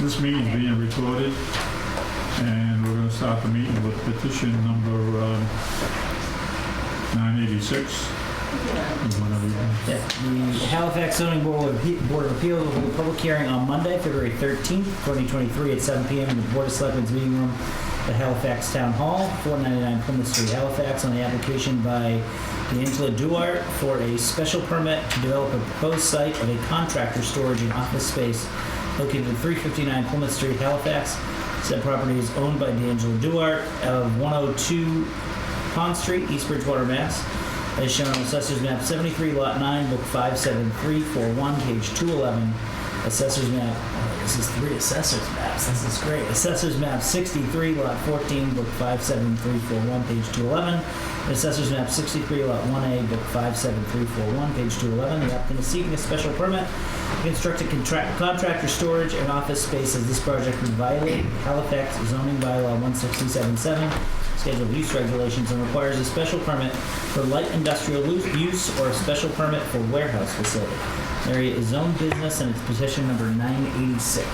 This meeting is being recorded, and we're going to start the meeting with petition number 986. The Halifax Zoning Board of Appeals will hold a public hearing on Monday, February 13th, 2023 at 7 p.m. in the Board of Selectmen's meeting room at Halifax Town Hall, 499 Plymouth Street, Halifax, on the application by D'Angelo Duart for a special permit to develop a proposed site of a contractor storage and office space located at 359 Plymouth Street, Halifax. Said property is owned by D'Angelo Duart of 102 Pond Street, East Bridgewater, Mass. As shown on Assessor's Map 73, Lot 9, Book 57341, page 211. Assessor's Map, this is 3 Assessor's Maps, this is great. Assessor's Map 63, Lot 14, Book 57341, page 211. And Assessor's Map 63, Lot 1A, Book 57341, page 211. The applicant is seeking a special permit to construct a contractor storage and office space, as this project would violate Halifax zoning bylaw 167.7, schedule of use regulations, and requires a special permit for light industrial use or a special permit for warehouse facility. The area is zone business, and it's petition number 986.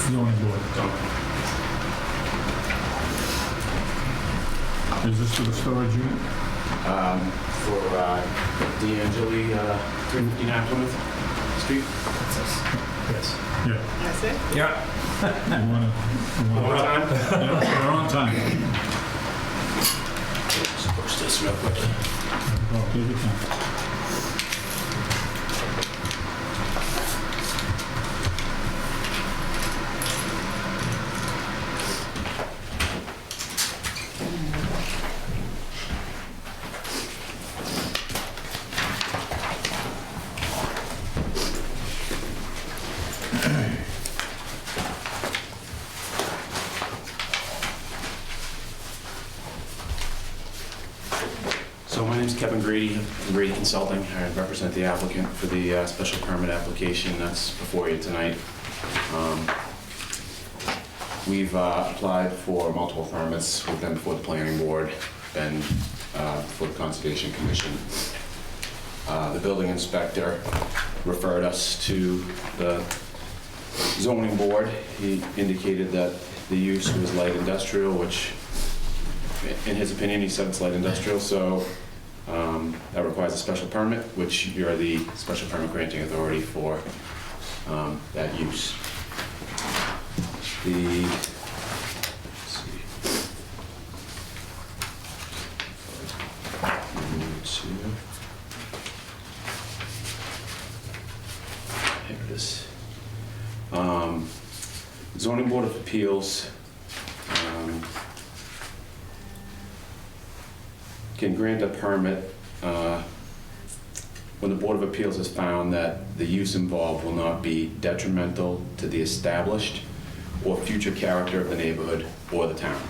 Zoning board. Is this for the storage unit? For D'Angeli, 359 Plymouth Street. Yes. Yeah. That's it? Yeah. We're on time. Just push this real quick. Oh, take your time. So my name's Kevin Grady, from Grady Consulting. I represent the applicant for the special permit application that's before you tonight. We've applied for multiple permits. We've been before the planning board, been before the Conservation Commission. The building inspector referred us to the zoning board. He indicated that the use was light industrial, which in his opinion, he said it's light industrial, so that requires a special permit, which you're the special permit granting authority for that use. Let's see. Here it is. Zoning Board of Appeals can grant a permit when the Board of Appeals has found that the use involved will not be detrimental to the established or future character of the neighborhood or the town.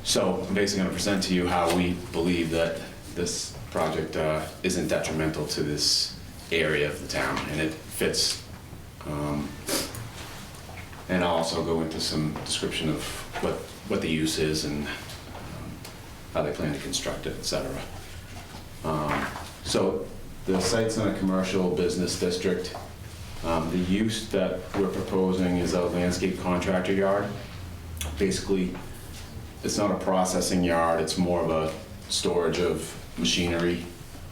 So I'm basically going to present to you how we believe that this project isn't detrimental to this area of the town, and it fits. And I'll also go into some description of what the use is and how they plan to construct it, etc. So the site's in a commercial business district. The use that we're proposing is a landscape contractor yard. Basically, it's not a processing yard, it's more of a storage of machinery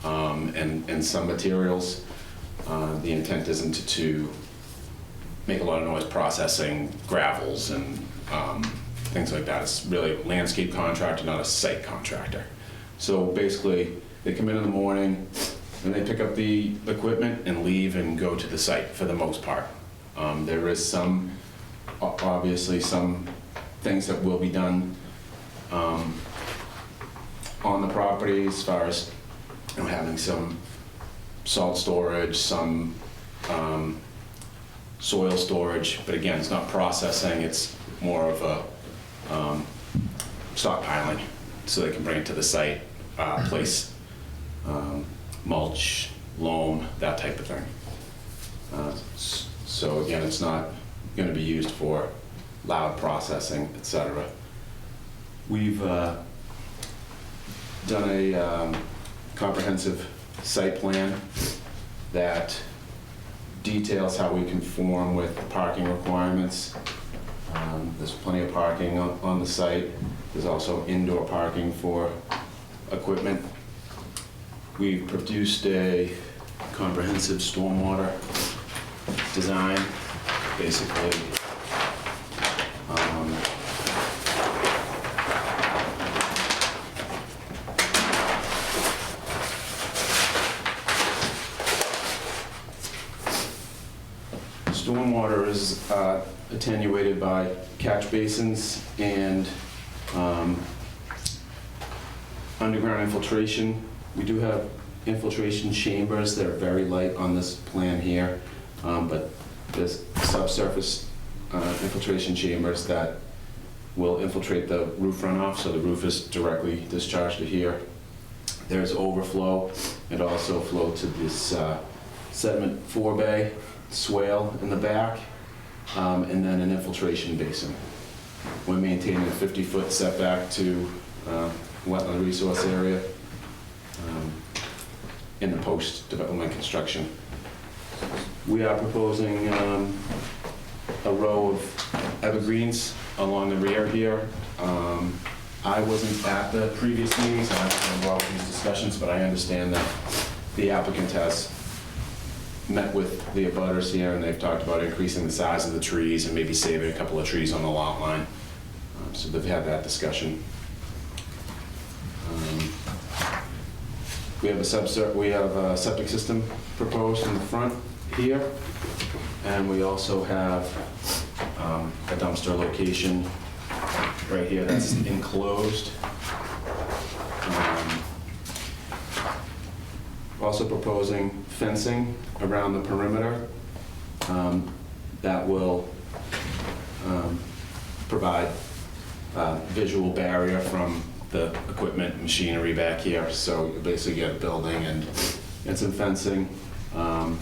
and some materials. The intent isn't to make a lot of noise processing gravels and things like that. It's really a landscape contractor, not a site contractor. So basically, they come in the morning and they pick up the equipment and leave and go to the site for the most part. There is obviously some things that will be done on the property as far as having some salt storage, some soil storage, but again, it's not processing, it's more of a stockpiling, so they can bring it to the site, place mulch, loam, that type of thing. So again, it's not going to be used for loud processing, etc. We've done a comprehensive site plan that details how we conform with the parking requirements. There's plenty of parking on the site. There's also indoor parking for equipment. We've produced a comprehensive stormwater design, basically. Stormwater is attenuated by catch basins and underground infiltration. We do have infiltration chambers that are very light on this plan here, but there's subsurface infiltration chambers that will infiltrate the roof runoff, so the roof is directly discharged to here. There's overflow and also flow to this sediment forebay swale in the back, and then an infiltration basin. We're maintaining a 50-foot setback to wetland resource area in the post-development construction. We are proposing a row of evergreens along the rear here. I wasn't at the previous meetings, I wasn't involved in these discussions, but I understand that the applicant has met with the abutters here, and they've talked about increasing the size of the trees and maybe saving a couple of trees on the lot line. So they've had that discussion. We have a septic system proposed in the front here, and we also have a dumpster location right here that's enclosed. Also proposing fencing around the perimeter that will provide visual barrier from the equipment and machinery back here. So you basically get a building and some fencing and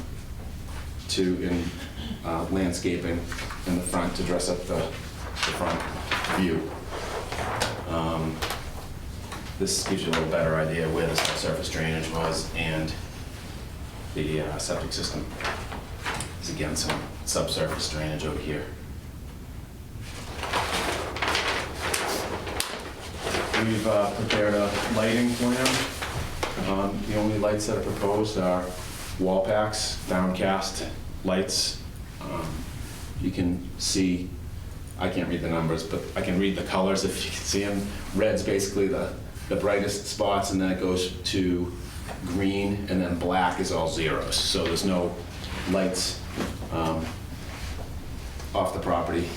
landscaping in the front to dress up the front view. This gives you a little better idea where the subsurface drainage was and the septic system. There's again some subsurface drainage over here. We've prepared a lighting plan. The only lights that are proposed are wall packs, downcast lights. You can see, I can't read the numbers, but I can read the colors if you can see them. Red's basically the brightest spots, and then it goes to green, and then black is all zeros. So there's no lights off the property.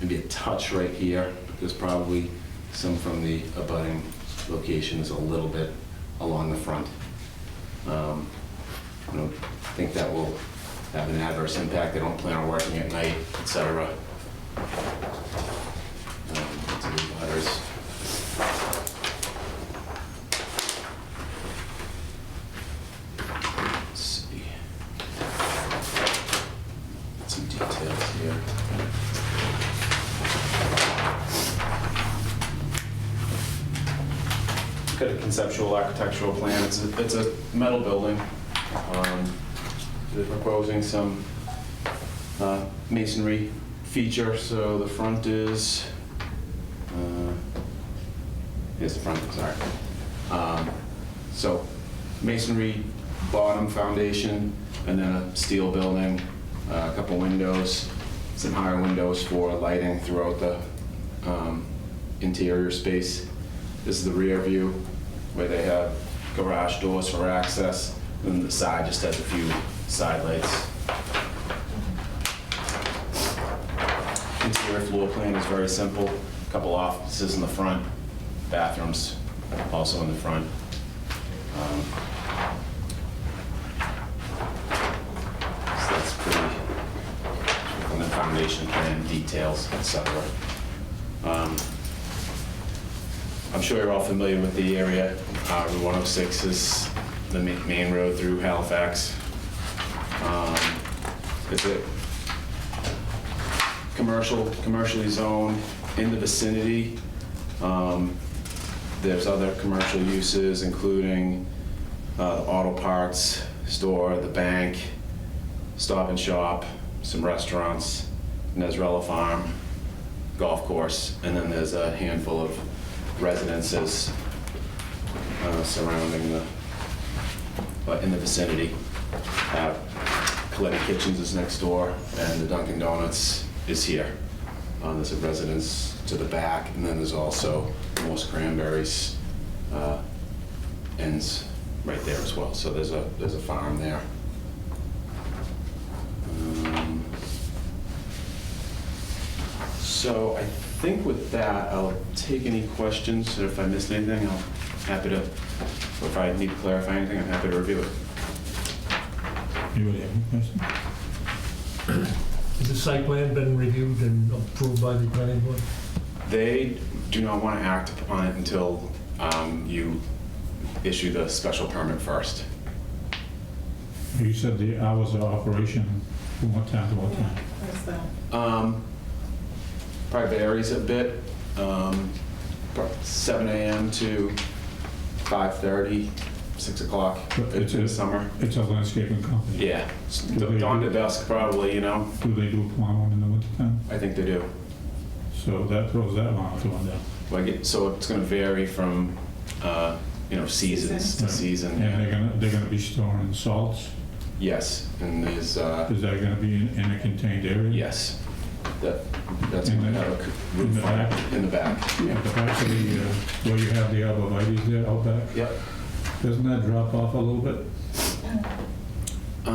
Maybe a touch right here, but there's probably some from the abutting locations a little bit along the front. I don't think that will have an adverse impact. They don't plan on working at night, etc. To the butters. Let's see. Some details here. Got a conceptual architectural plan. It's a metal building. They're proposing some masonry feature. So the front is, here's the front, sorry. So masonry bottom foundation, and then a steel building, a couple windows, some higher windows for lighting throughout the interior space. This is the rear view where they have garage doors for access, and the side just has a few side lights. Interior floor plan is very simple. A couple offices in the front, bathrooms also in the front. So that's pretty, and the foundation plan details, etc. I'm sure you're all familiar with the area. Route 106 is the main road through Halifax. It's a commercially zoned in the vicinity. There's other commercial uses, including the auto parts store, the bank, Stop and Shop, some restaurants, Nesrela Farm, golf course, and then there's a handful of residences surrounding in the vicinity. Coletti Kitchens is next door, and the Dunkin' Donuts is here. There's a residence to the back, and then there's also Morse Cranberries ends right there as well. So there's a farm there. So I think with that, I'll take any questions, or if I missed anything, I'm happy to, or if I need to clarify anything, I'm happy to review it. Anybody have any questions? Has the site plan been reviewed and approved by the planning board? They do not want to act upon it until you issue the special permit first. You said the hours of operation from what time to what time? What's that? Probably varies a bit. 7 a.m. to 5:30, 6 o'clock It's in a- the summer. It's a landscaping company. Yeah, Do they dawn to do- dusk probably, you know. Do they do plowing in the wintertime? I think they do. So that throws that one out the window. So it's going to vary from, seasons to Right. season. And they're gonna be storing salts? Yes, and there's, Is that gonna be in a contained area? yes, that's In going to the- have a in roof the fire back? in the back. At the back of the, where you have the arborvitae there, out back? Yep. Doesn't that drop off a little bit? I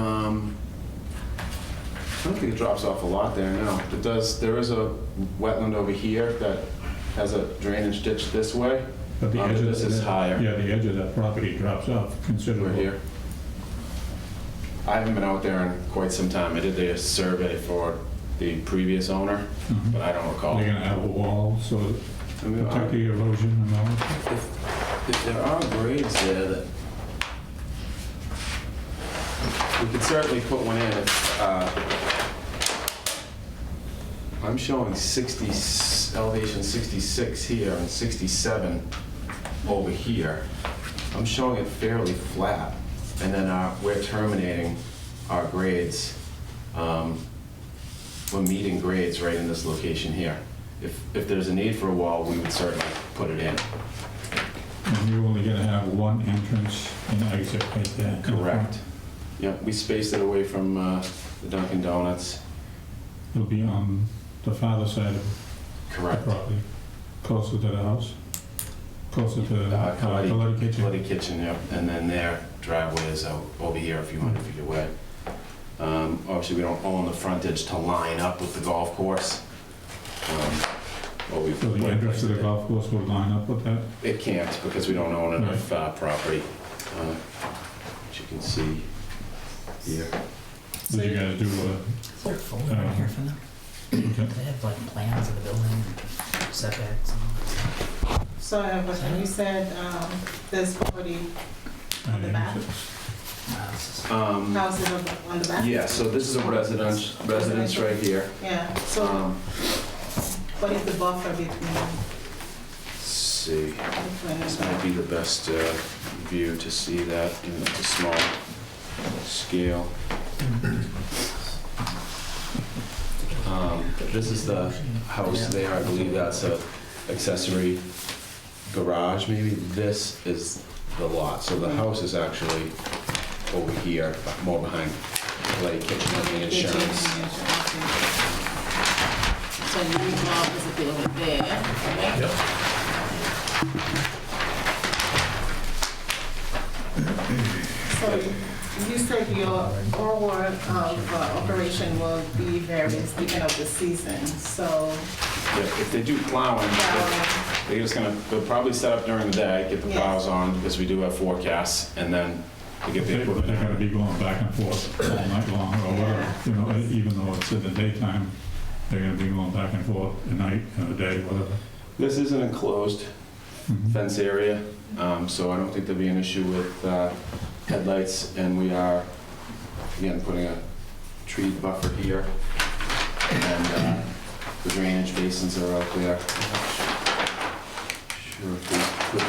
don't think it drops off a lot there, no. It does, there is a wetland over here that has a drainage ditch this way. But the edge of This is that- higher. Yeah, the edge of that property drops off considerably. Right here. I haven't been out there in quite some time. I did the survey for the previous owner, Mhm. but I don't recall. They're gonna have a wall, so I mean, protect the erosion and all. if there are grades there that we could certainly put one in. I'm showing 60, elevation 66 here and 67 over here. I'm showing it fairly flat, and then we're terminating our grades. We're meeting grades right in this location here. If there's a need for a wall, we would certainly put it in. And you're only gonna have one entrance and exit right there. Correct. Yeah, we spaced it away from the Dunkin' Donuts. It'll be on the farther side of the Correct. property, closer to the house, closer to the Coletti kitchen. Coletti Kitchen, yeah. And then their driveway is out over here a few hundred feet away. Obviously, we don't own the frontage to line up with the golf course. So the entrance to the golf course will line up with that? It can't because we don't own enough property. As you can see here. Did you guys do, Is there a folder right here for them? Do they have like plans of the building, setbacks and all that? So I have a question. You said there's property on the back, This is- houses on the back? Yeah, so this is a residence right here. Yeah, so what is the buffer between Let's see. This the might be the best view to see that in a small scale. This is the house there. I believe that's a accessory garage, maybe. This is the lot. So the house is actually over here, more behind Coletti Kitchen and the insurance. So you have is a building there, right? Yep. So you said your hour of operation will be various depending on the season, so Yeah, if they do plowing, they'll probably set up during the day, get the Yes. plows on, because we do have forecasts, and then to get the they're equipment. gonna be going back and forth all night long or whatever, you know, even though it's in the daytime, they're gonna be going back and forth at night, in the day, whatever. This is an enclosed Mhm. fence area, so I don't think there'll be an issue with headlights, and we are, again, putting a tree buffer here, and the drainage basins are out there. Sure if we put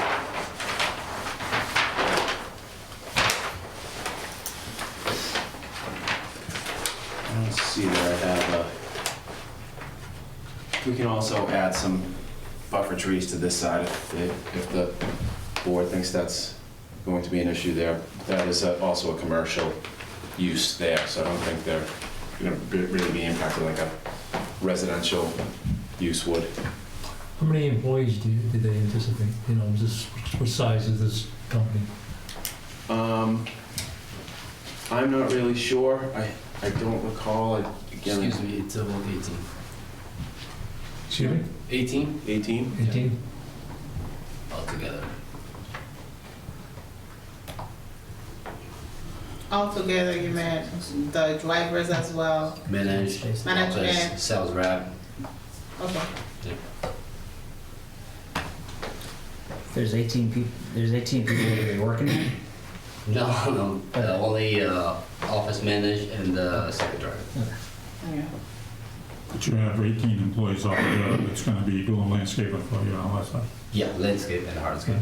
let's see there, I have, we can also add some buffer trees to this side if the board thinks that's going to be an issue there. That is also a commercial use there, so I don't think they're gonna really be impacted like a residential use would. How many employees do they anticipate? You know, what size is this company? I'm not really sure. I don't recall. Again, Excuse me, it's about 18. Excuse me? 18 18? 18? altogether. Altogether, you meant the drivers as well? Management, sales rep. Okay. There's 18 people. There's 18 people that are working there. No, only office manager and secretary. Yeah. But you have 18 employees out there that's gonna be doing landscaping for you on that side. Yeah, landscape and hardscape.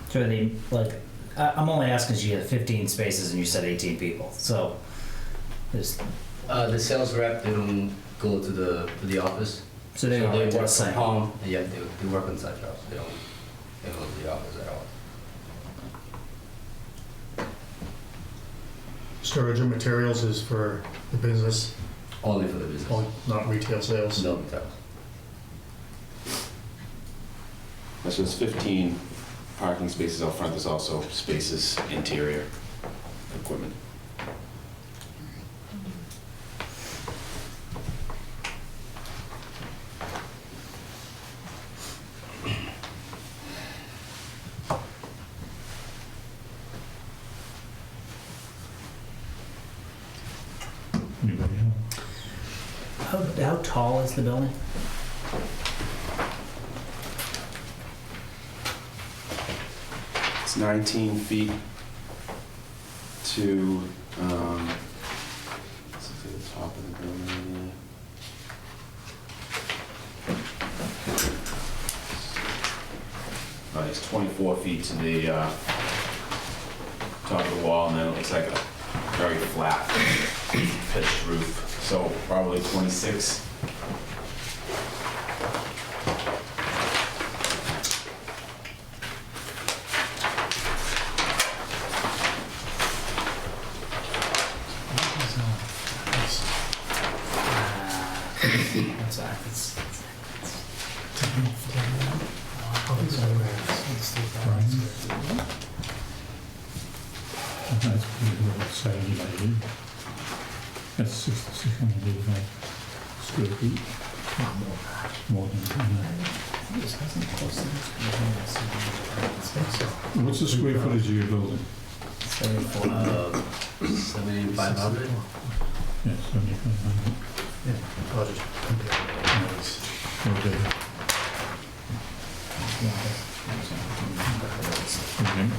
So are they like? I'm only asking because you had 15 spaces and you said 18 people. So there's The sales rep, they don't go to the office. so they are work to the from site. home. Yeah, they work on site jobs. They don't go to the office at all. Storage of materials is for the business, Only for the business. not retail sales. No retail. So there's 15 parking spaces out front. There's also spaces interior equipment. Anybody else? How tall is the building? It's 19 feet to let's see the top of the building. It's 24 feet to the top of the wall, and then it looks like a very flat pitched roof. So probably 26. That's it's That's pretty good, 70 by 80. That's 685 square feet. More than that. What's the square footage of your building? 74. 7,500. Yeah, 7,500. Yeah, I'll just compare. Okay.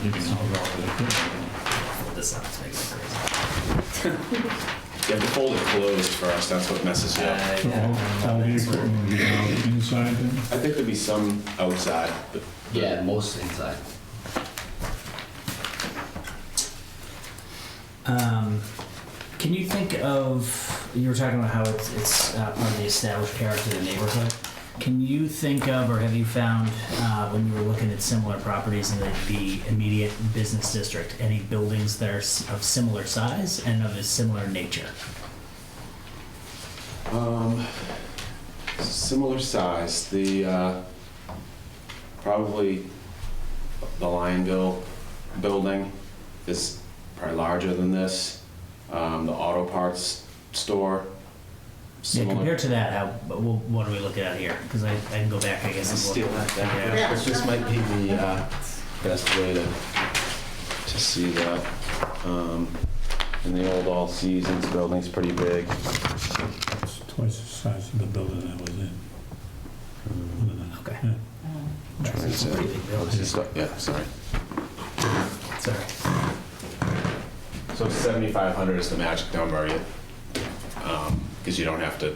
You can all go over there. This sounds crazy. You have to hold it closed first. That's what messes you up. So all the equipment will be out inside then? I think there'll be some outside, but Yeah, most inside. Can you think of, you were talking about how it's part of the established character of the neighborhood. Can you think of, or have you found, when you were looking at similar properties in the immediate business district, any buildings that are of similar size and of a similar nature? similar size. The probably the Lionville building is probably larger than this. The auto parts store. Yeah, Similar. compared to that, what are we looking at here? Because I can go back, I guess. Let's and look steal at that. Yeah. This might be the best way to see that. In the old All Seasons building's pretty big. It's twice the size of the building I was in. Okay. Yeah. That's It's a pretty big oh, building. this is- yeah, sorry. Sorry. So 7,500 is the magic number, because you don't have to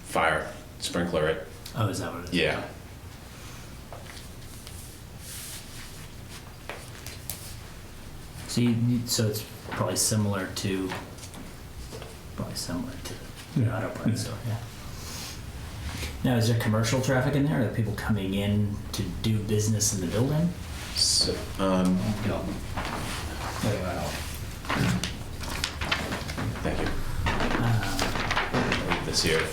fire sprinkler it. Oh, is that what it is? Yeah. So, so it's probably similar to Probably similar to the Yeah, auto parts yeah. store, yeah. Now, is there commercial traffic in there? Are people coming in to do business in the building? So, No. thank you. Um, This here.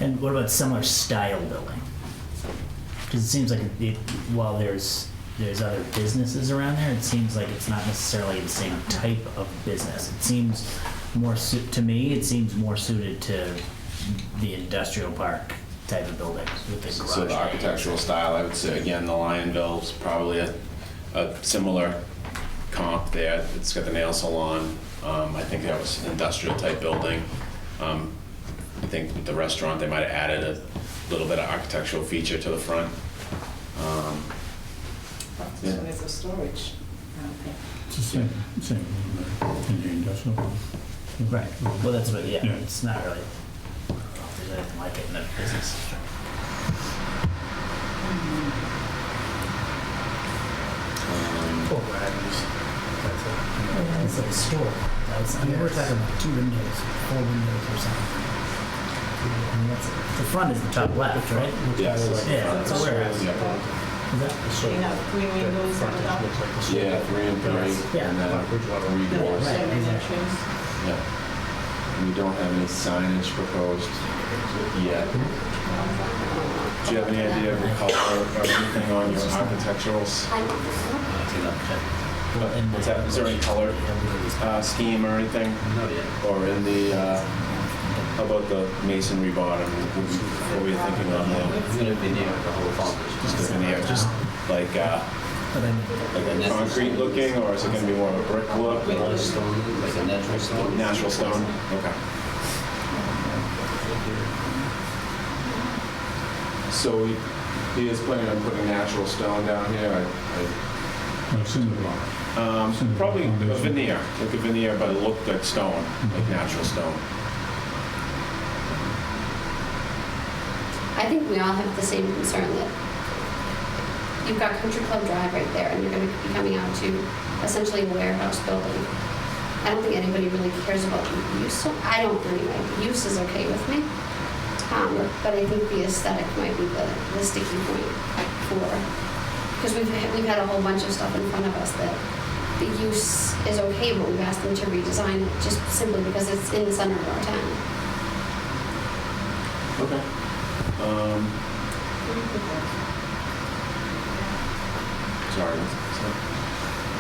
And what about similar style building? Because it seems like while there's other businesses around there, it seems like it's not necessarily the same type of business. It seems to me, it seems more suited to the industrial park type of buildings with the garage. So the architectural style, I would say, again, the Lionville's probably a similar comp there. It's got the nail salon. I think that was an industrial type building. I think with the restaurant, they might have added a little bit of architectural feature to the front. This one is a storage. I don't think. It's the same in the industrial. park. Right. Well, that's what, yeah, Yeah. it's not really, I don't know if there's anything like it in the business district. Or wagons. That's it. It's like a store. I mean, we're talking about 2 windows, 4 windows or something. I mean, the front is the top left, right? Yes. Yeah, it's a warehouse. Yeah. Is that? You have 3 windows on the top. Looks like the store. Yeah, 3 and 3, Yeah. and then 3 doors. Right, Seven exactly. entrance. Yeah. And we don't have any signage proposed yet. Do you have any idea of the color or anything on your architecturals? What's that? Is there any color scheme or anything? No, yeah. Or in the, how about the masonry bottom? What were you thinking on there? It's gonna be near the whole foundation. Just a veneer, just like But I mean, a concrete looking, or is it gonna be more of a brick look? Like a stone, like a natural stone. Natural stone? Okay. So he is planning on putting natural stone down here? Cinder block. Probably a veneer, like a veneer, but it looked like stone, like natural stone. I think we all have the same concern that you've got Country Club Drive right there, and you're going to be coming out to essentially a warehouse building. I don't think anybody really cares about the use. So I don't anyway. The use is okay with me. But I think the aesthetic might be the sticky point because we've had a whole bunch of stuff in front of us that the use is okay, but we've asked them to redesign it just simply because it's in the center of our town. Okay. Sorry.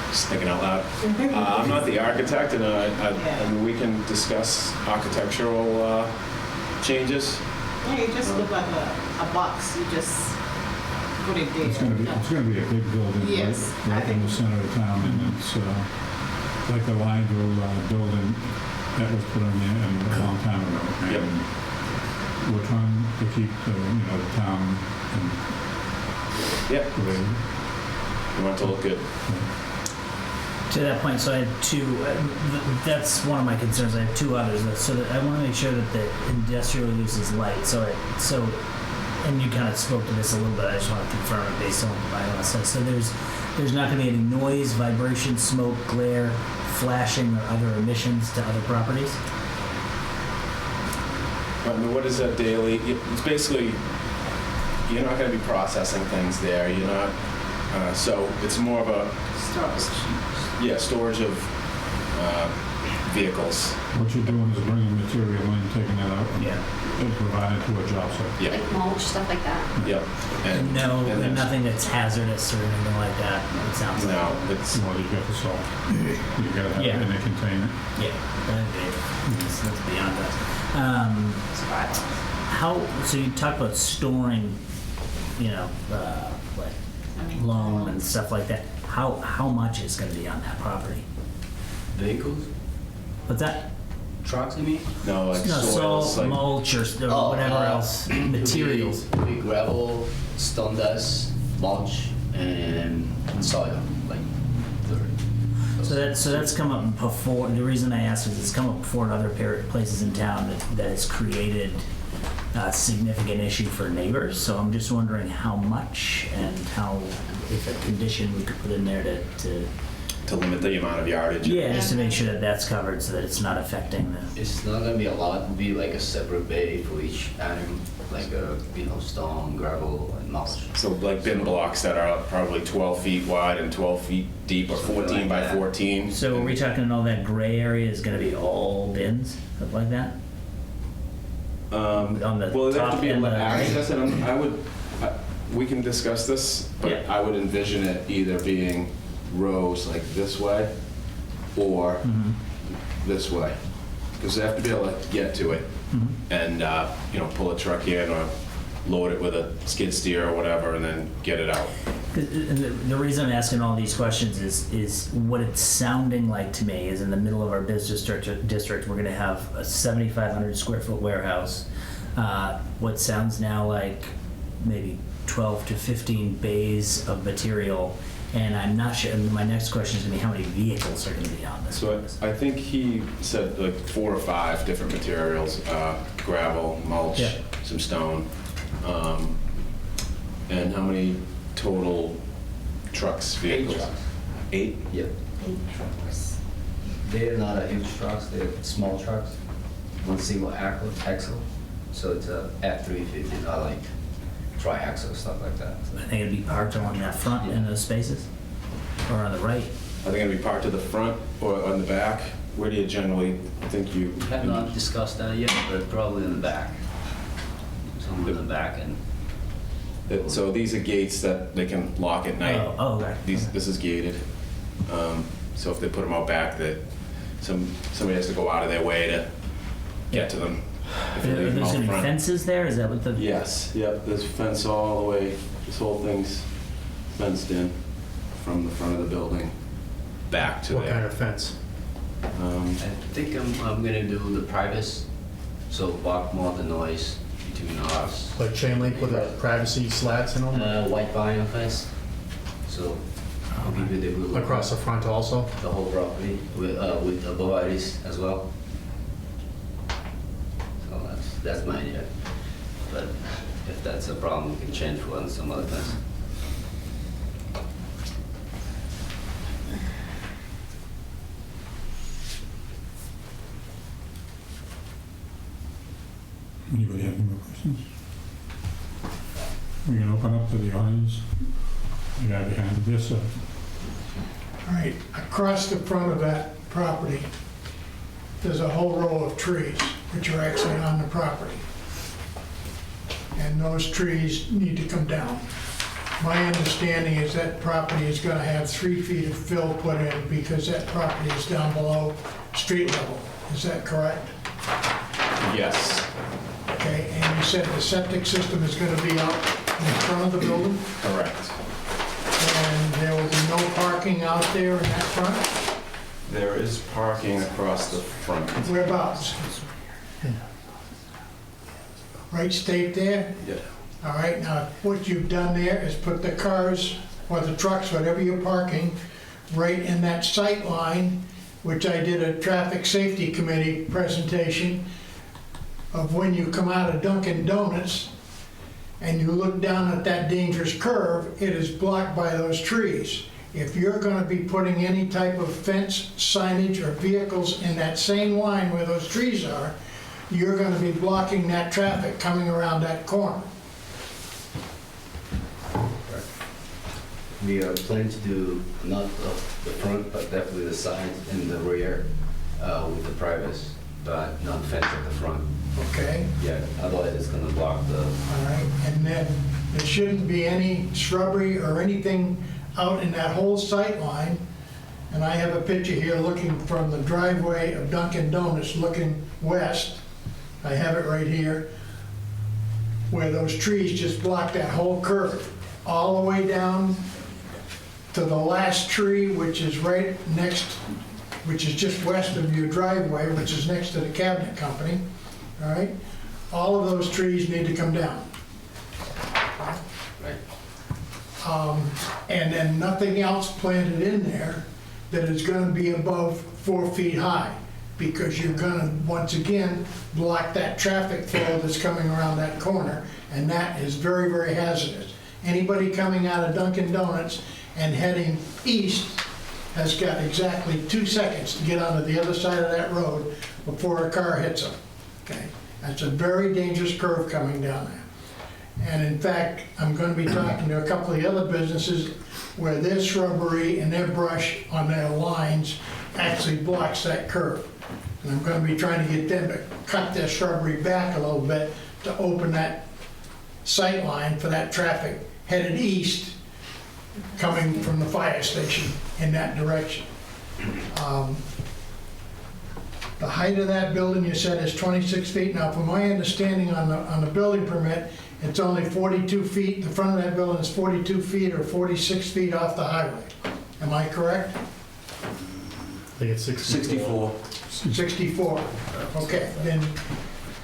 Just thinking out loud. I'm not the architect, and I mean, we can discuss architectural changes. Yeah, you just look like a box, you just put it there. It's gonna be a big building Yes, I right in the think- center of town, and it's like the Lineville building that was put in there a long time ago. Yep. And we're trying to keep the town Yep. in the way. We want it to look good. to that point, so I have 2, that's one of my concerns. I have 2 others. So that I want to make sure that the industrial use is light. And you kind of spoke to this a little bit. I just want to confirm it based on what my last said. So there's not going to be any noise, vibration, smoke, glare, flashing, or other emissions to other properties? I mean, what is that daily? It's basically, you're not going to be processing things there. You're not, so it's more of a, storage of vehicles. What you're doing is bringing material in, taking it out, and providing it to a job site. Yep, Like mulch, stuff like that. yep. And there's- nothing that's hazardous or anything like that, it sounds like. No, it's, Well, you got the salt. You gotta have it in a container. Yeah, that's beyond that. So you talk about storing, like loam and stuff like that. How much is going to be on that property? Vehicles? What's that? Trucks, you mean? no, like No, soils, salt, like, mulch, or whatever else, materials. It'll be gravel, stone dust, mulch, and soil, like dirt. So that's come up before. The reason I asked is it's come up before in other places in town that has created a significant issue for neighbors. So I'm just wondering how much and how, if a condition we could put in there to to limit the amount of yardage. Yeah, just to make sure that that's covered so that it's not affecting the. It's not gonna be a lot, it'll be like a separate bay for each item, like stone, gravel, and mulch. So like bin blocks that are probably 12 feet wide and 12 feet deep, or Something 14 like by that. 14. So are we talking all that gray area is going to be all bins, stuff like that? On the Well, there'd have top to be and the access, and we can discuss this, but Yeah. I would envision it either being rows like this way or Mhm. this way, because they have to be able to get to it Mhm. and, pull a truck in or load it with a skid steer or whatever and then get it out. The reason I'm asking all these questions is what it's sounding like to me is in the middle of our business district, we're going to have a 7,500 square foot warehouse. What sounds now like maybe 12 to 15 bays of material. And I'm not sure, and my next question is going to be how many vehicles are going to be on this? So I think he said like 4 or 5 different materials, gravel, mulch, Yeah. some stone. And how many total trucks, 8 vehicles? trucks. 8? Yep. 8 trucks. They're not a huge trucks, they're small trucks. One single axle, so it's a F-350, not like tri-axle, stuff like that. I think it'd be parked along that front in those spaces, or on the right. Are they gonna be parked to the front or on the back? Where do you generally think you? We have not discussed that yet, but probably in the back. Somewhere in the back and. So these are gates that they can lock at night. Oh, okay. This is gated. So if they put them out back, that somebody has to go out of their way to get to them. If Are you there leave them going out to be front. fences there? Is that what the? Yes, yep, there's a fence all the way, this whole thing's fenced in from the front of the building back to What kind there. of fence? I think I'm gonna do the privacy, so block more the noise between us. Like chain link with the privacy slats and all? White vinyl fence, so maybe they will. Across the front also? The whole property with the boaties as well. So that's my idea. But if that's a problem, we can change for some other fence. Anybody have any more questions? We can open up to the audience. The guy behind this, All right, across the front of that property, there's a whole row of trees, which are actually on the property. And those trees need to come down. My understanding is that property is gonna have 3 feet of fill put in because that property is down below street level. Is that correct? Yes, Okay, and you said the septic system is gonna be out in front of the building? correct. And there will be no parking out there in that front? There is parking across the front. Whereabouts? Right state there? Yeah. All right, now, what you've done there is put the cars, or the trucks, whatever you're parking, right in that sight line, which I did a traffic safety committee presentation of when you come out of Dunkin' Donuts and you look down at that dangerous curve, it is blocked by those trees. If you're gonna be putting any type of fence, signage, or vehicles in that same line where those trees are, you're gonna be blocking that traffic coming around that corner. We are planning to do not the front, but definitely the side and the rear with the privacy, but not fence at the front. Okay, Yeah, otherwise it's gonna block the. all right, and then there shouldn't be any shrubbery or anything out in that whole sight line. And I have a picture here looking from the driveway of Dunkin' Donuts, looking west. I have it right here, where those trees just block that whole curve, all the way down to the last tree, which is right next, which is just west of your driveway, which is next to the cabinet company, all right? All of those trees need to come down. Right. And then nothing else planted in there that is gonna be above 4 feet high, because you're gonna, once again, block that traffic flow that's coming around that corner, and that is very, very hazardous. Anybody coming out of Dunkin' Donuts and heading east has got exactly 2 seconds to get onto the other side of that road before a car hits them. Okay? That's a very dangerous curve coming down there. And in fact, I'm going to be talking to a couple of the other businesses where their shrubbery and their brush on their lines actually blocks that curve. And I'm going to be trying to get them to cut their shrubbery back a little bit to open that sight line for that traffic headed east coming from the fire station in that direction. The height of that building, you said, is 26 feet. Now, from my understanding on the building permit, it's only 42 feet. The front of that building is 42 feet or 46 feet off the highway. Am I correct? I think it's 64. 64. Okay, then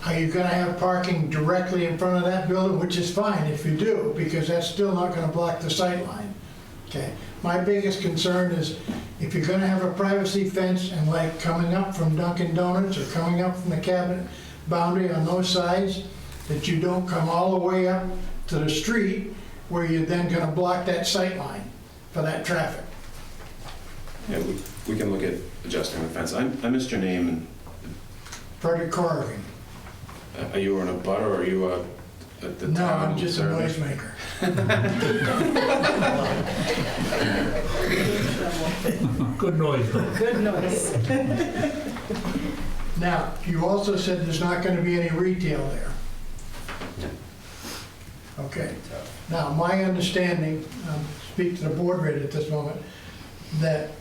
are you gonna have parking directly in front of that building? Which is fine if you do, because that's still not gonna block the sight line. Okay, my biggest concern is if you're gonna have a privacy fence and like coming up from Dunkin' Donuts or coming up from the cabinet boundary on those sides, that you don't come all the way up to the street where you're then gonna block that sight line for that traffic. Yeah, we can look at adjusting the fence. I missed your name, and Frederick Corrigan. are you an abutter or are you the No, town I'm just a servant? noisemaker. Good noise, though. Good noise. Now, you also said there's not gonna be any retail there. Okay. Now, my understanding, speak to the board right at this moment, that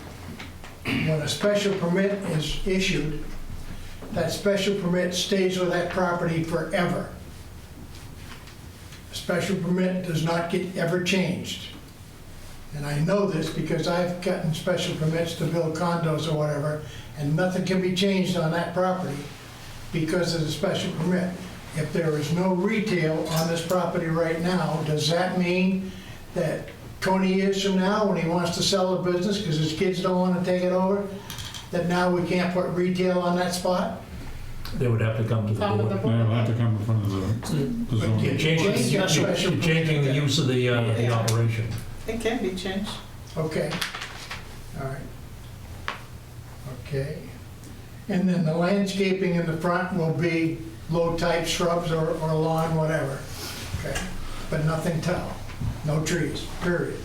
when a special permit is issued, that special permit stays with that property forever. A special permit does not get ever changed. And I know this because I've gotten special permits to build condos or whatever, and nothing can be changed on that property because of the special permit. If there is no retail on this property right now, does that mean that 20 years from now, when he wants to sell a business because his kids don't want to take it over, that now we can't put retail on that spot? They would have to come to the Come to the board. board. They'll have to come in front of the But zoning. you You're changing, change that special you're changing the permit. use of the operation. It can be changed. Okay, all right. Okay. And then the landscaping in the front will be low-type shrubs or lawn, whatever. Okay, but nothing tall, no trees, period.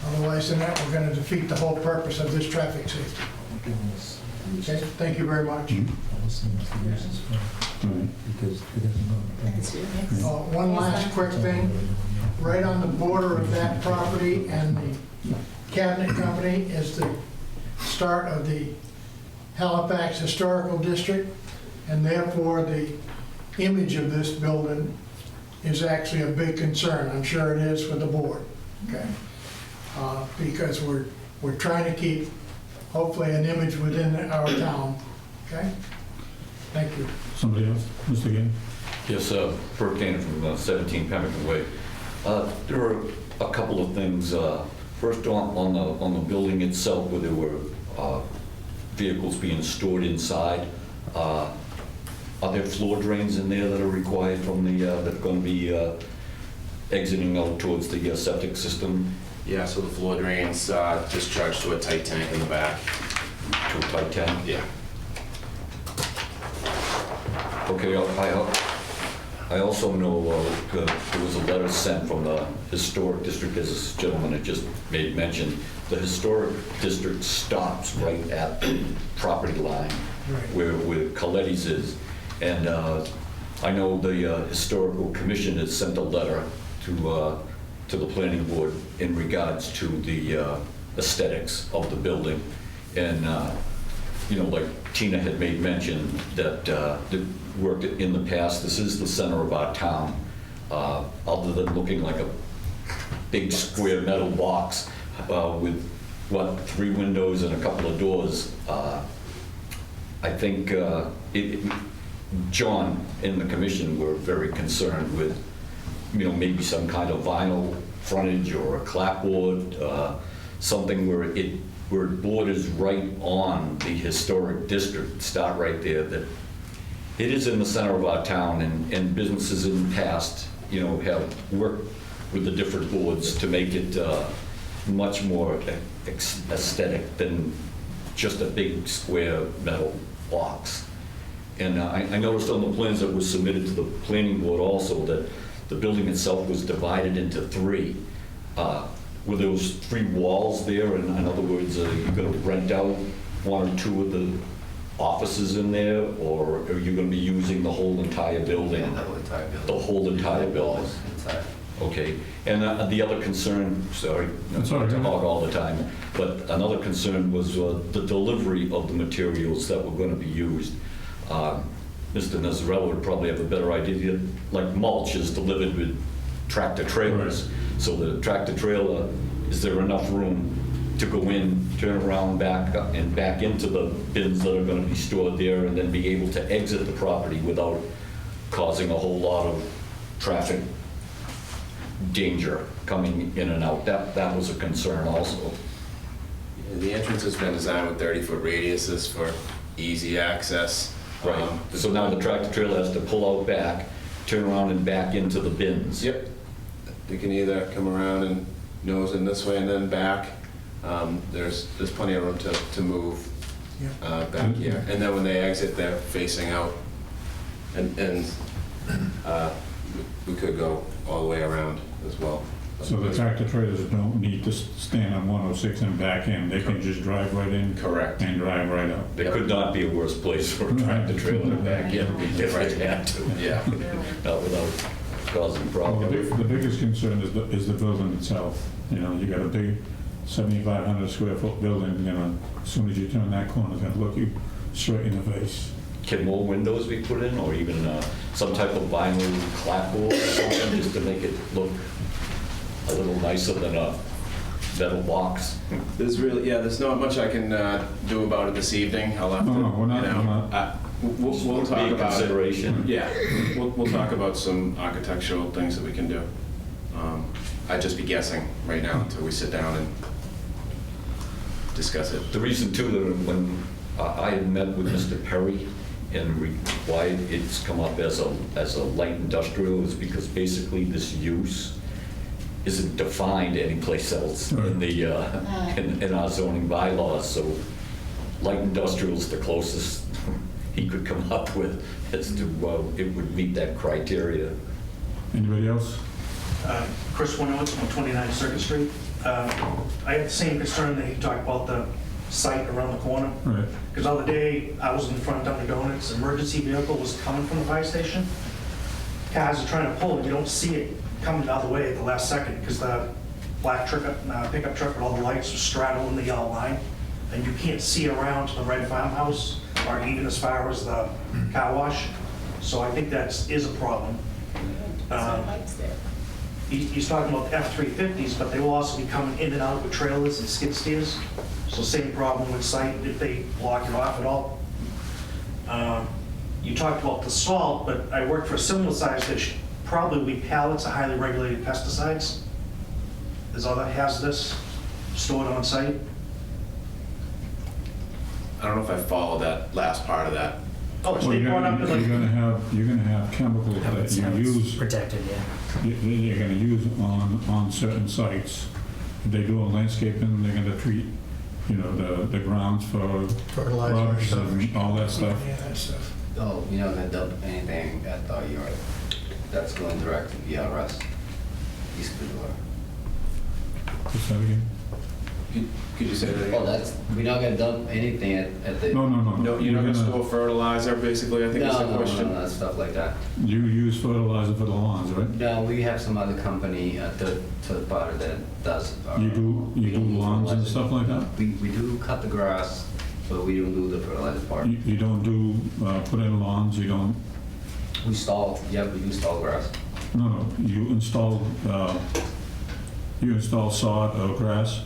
Otherwise than that, we're gonna defeat the whole purpose of this traffic safety. Okay, thank you very much. Right. One last quick thing. Right on the border of that property and the cabinet company is the start of the Halifax Historical District, and therefore the image of this building is actually a big concern. I'm sure it is for the board, okay? Because we're trying to keep, hopefully, an image within our town, okay? Thank you. Somebody else? Mr. Ginn? Yes, Bert Dana from 17 Pemmican Way. There are a couple of things. First, on the building itself, where there were vehicles being stored inside, are there floor drains in there that are required from the, that are going to be exiting out towards the septic system? Yeah, so the floor drains discharge to a tight tank in the back. To a tight tank? Yeah. Okay, I also know there was a letter sent from the Historic District, as this gentleman had just made mention. The Historic District stops right at the property line where Coletti's is. And I know the Historical Commission has sent a letter to the planning board in regards to the aesthetics of the building. And, you know, like Tina had made mention that worked in the past, this is the center of our town. Other than looking like a big square metal box with, what, 3 windows and a couple of doors, I think John and the commission were very concerned with, you know, maybe some kind of vinyl frontage or a clapboard, something where it borders right on the historic district, start right there, that it is in the center of our town, and businesses in the past, you know, have worked with the different boards to make it much more aesthetic than just a big square metal box. And I noticed on the plans that was submitted to the planning board also that the building itself was divided into three. Were those three walls there? And in other words, you're going to rent out one or two of the offices in there, or are you going to be using the whole entire building? Yeah, the whole entire building. The whole entire The building? walls inside. Okay. And the other concern, sorry, I'm That's all sorry to right. hog all the time, but another concern was the delivery of the materials that were going to be used. Mr. Nazarella would probably have a better idea, like mulch is delivered with tractor trailers. So the tractor trailer, is there enough room to go in, turn around, back up, and back into the bins that are going to be stored there, and then be able to exit the property without causing a whole lot of traffic danger coming in and out? That was a concern also. The entrance has been designed with 30-foot radiuses for easy access. Right. So now the tractor trailer has to pull out back, turn around and back into the bins. Yep. They can either come around and nose in this way and then back. There's plenty of room to move back here. And then when they exit, they're facing out. And we could go all the way around as well. So the tractor trailers don't need to stand on 106 and back in, they can just drive right in? Correct. And drive right out? There could not be a worse place for a tractor trailer to back in if it had to. Yeah. Not without causing Well, problems. the biggest concern is the building itself. You know, you got a big 7,500 square foot building, you know, as soon as you turn that corner, it's gonna look you straight in the face. Can more windows be put in, or even some type of vinyl clapboard or something, just to make it look a little nicer than a metal box? There's not much I can do about it this evening. I'll have to, No, we're not- you know, we're not. we'll Be talk a about it. consideration. Yeah, we'll talk about some architectural things that we can do. I'd just be guessing right now until we sit down and discuss it. The reason too, that when I had met with Mr. Perry and why it's come up as a light industrial is because basically this use isn't defined anyplace else in the in our zoning bylaws. So light industrial is the closest he could come up with as to it would meet that criteria. Anybody else? Chris Winowitz, 129 Circuit Street. I had the same concern that he talked about the site around the corner. Right. Because the other day, I was in front of Dunkin' Donuts, emergency vehicle was coming from the fire station. Cars are trying to pull, and you don't see it coming the other way at the last second, because the black pickup truck with all the lights was straddling the yellow line, and you can't see around to the red farmhouse, or even as far as the car wash. So I think that is a problem. Lights there. He's talking about F-350s, but they will also be coming in and out with trailers and skid steers. So same problem with site if they block it off at all. You talked about the salt, but I worked for a similar size that probably be pallets of highly regulated pesticides. There's other hazardous stored on site. I don't know if I followed that last part of that. Oh, Well, they you're brought up gonna, the you're gonna have chemicals that you use, Protected, yeah. you're gonna use on certain sites. If they do a landscaping, they're gonna treat, you know, the grounds for Fertilizer and rugs stuff. and all that stuff. Yeah, that stuff. Oh, we're not gonna dump anything at the yard. That's going direct to VRS, East Bridgewater. Just that again? Could you say that again? Oh, we're not gonna dump anything at the. No. No, you're not gonna store fertilizer, basically, I think is the question. No, stuff like that. You use fertilizer for the lawns, right? No, we have some other company, third party that does. You do lawns and stuff like that? We do cut the grass, but we don't do the fertilizer part. You don't do, put in lawns, you don't, We do stall grass. no, you install sod or grass?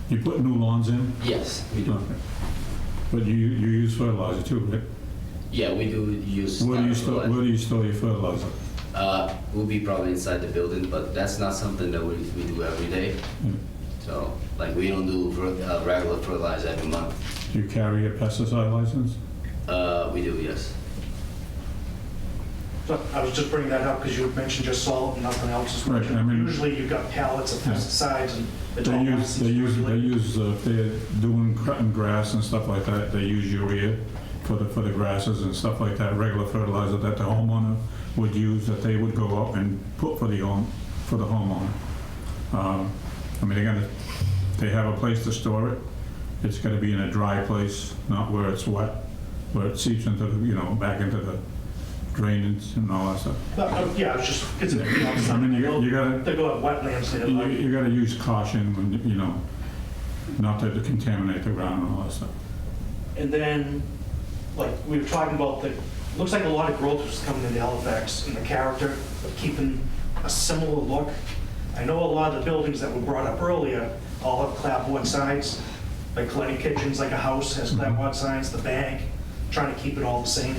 You put new lawns in? Yes, we do. Okay. But you use fertilizer too, right? Yeah, we do use. Where do you store your fertilizer? We'll be probably inside the building, but that's not something that we do every day. Mm. So, like, we don't do regular fertilizer every month. Do you carry a pesticide license? We do, yes. So But I was just bringing that up because you had mentioned just salt and nothing else. is Right, I mean- Usually you've got pallets of Yeah. pesticides and it's They all use, if they're doing cutting grass and stuff like that, they use urea for the grasses and stuff like that, regular fertilizer that the homeowner would use, that they would go up and put for the homeowner. I mean, they have a place to store it. It's gotta be in a dry place, not where it's wet, where it seeps into the, back into the drainage and all that stuff. Yeah, I was just considering, I mean, you gotta, they go at wetlands there. like- you gotta use caution when, not to contaminate the ground and all that stuff. And then, like, we were talking about looks like a lot of growth was coming into Halifax in the character of keeping a similar look. I know a lot of the buildings that were brought up earlier all have clapboard signs, like Coletti Kitchens, like a house has clapboard signs, the bank, trying to keep it all the same.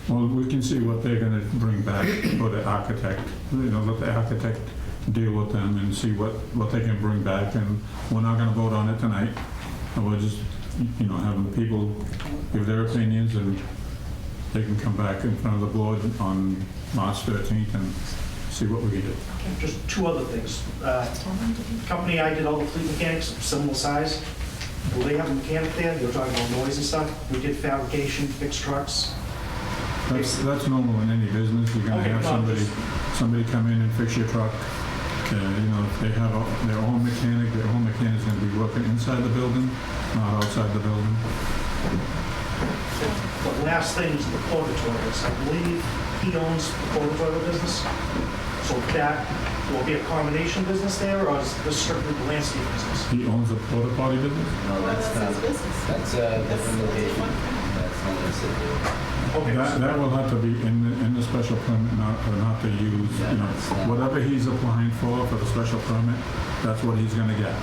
Well, we can see what they're gonna bring back for the architect, let the architect deal with them and see what they can bring back, and we're not gonna vote on it tonight. And we're just, having the people give their opinions, and they can come back in front of the board on March 13th and see what we can do. Just two other things. Company I did all the fleet mechanics, similar size. Will they have a mechanic there? They were talking about noise and stuff. We did fabrication, fixed trucks. That's normal in any business. You're gonna Okay, have no, somebody come in and fix your truck. If they have their own mechanic's gonna be working inside the building, not outside the building. The last thing is the portatories. I believe he owns the portatory business. So that will be a combination business there, or is this strictly the landscape business? He owns a porta potty business? No, Well, that's not, his business. that's a different location. That's not the city. Okay, That will have to be in the special permit, not to use, whatever he's applying for the special permit, that's what he's gonna get.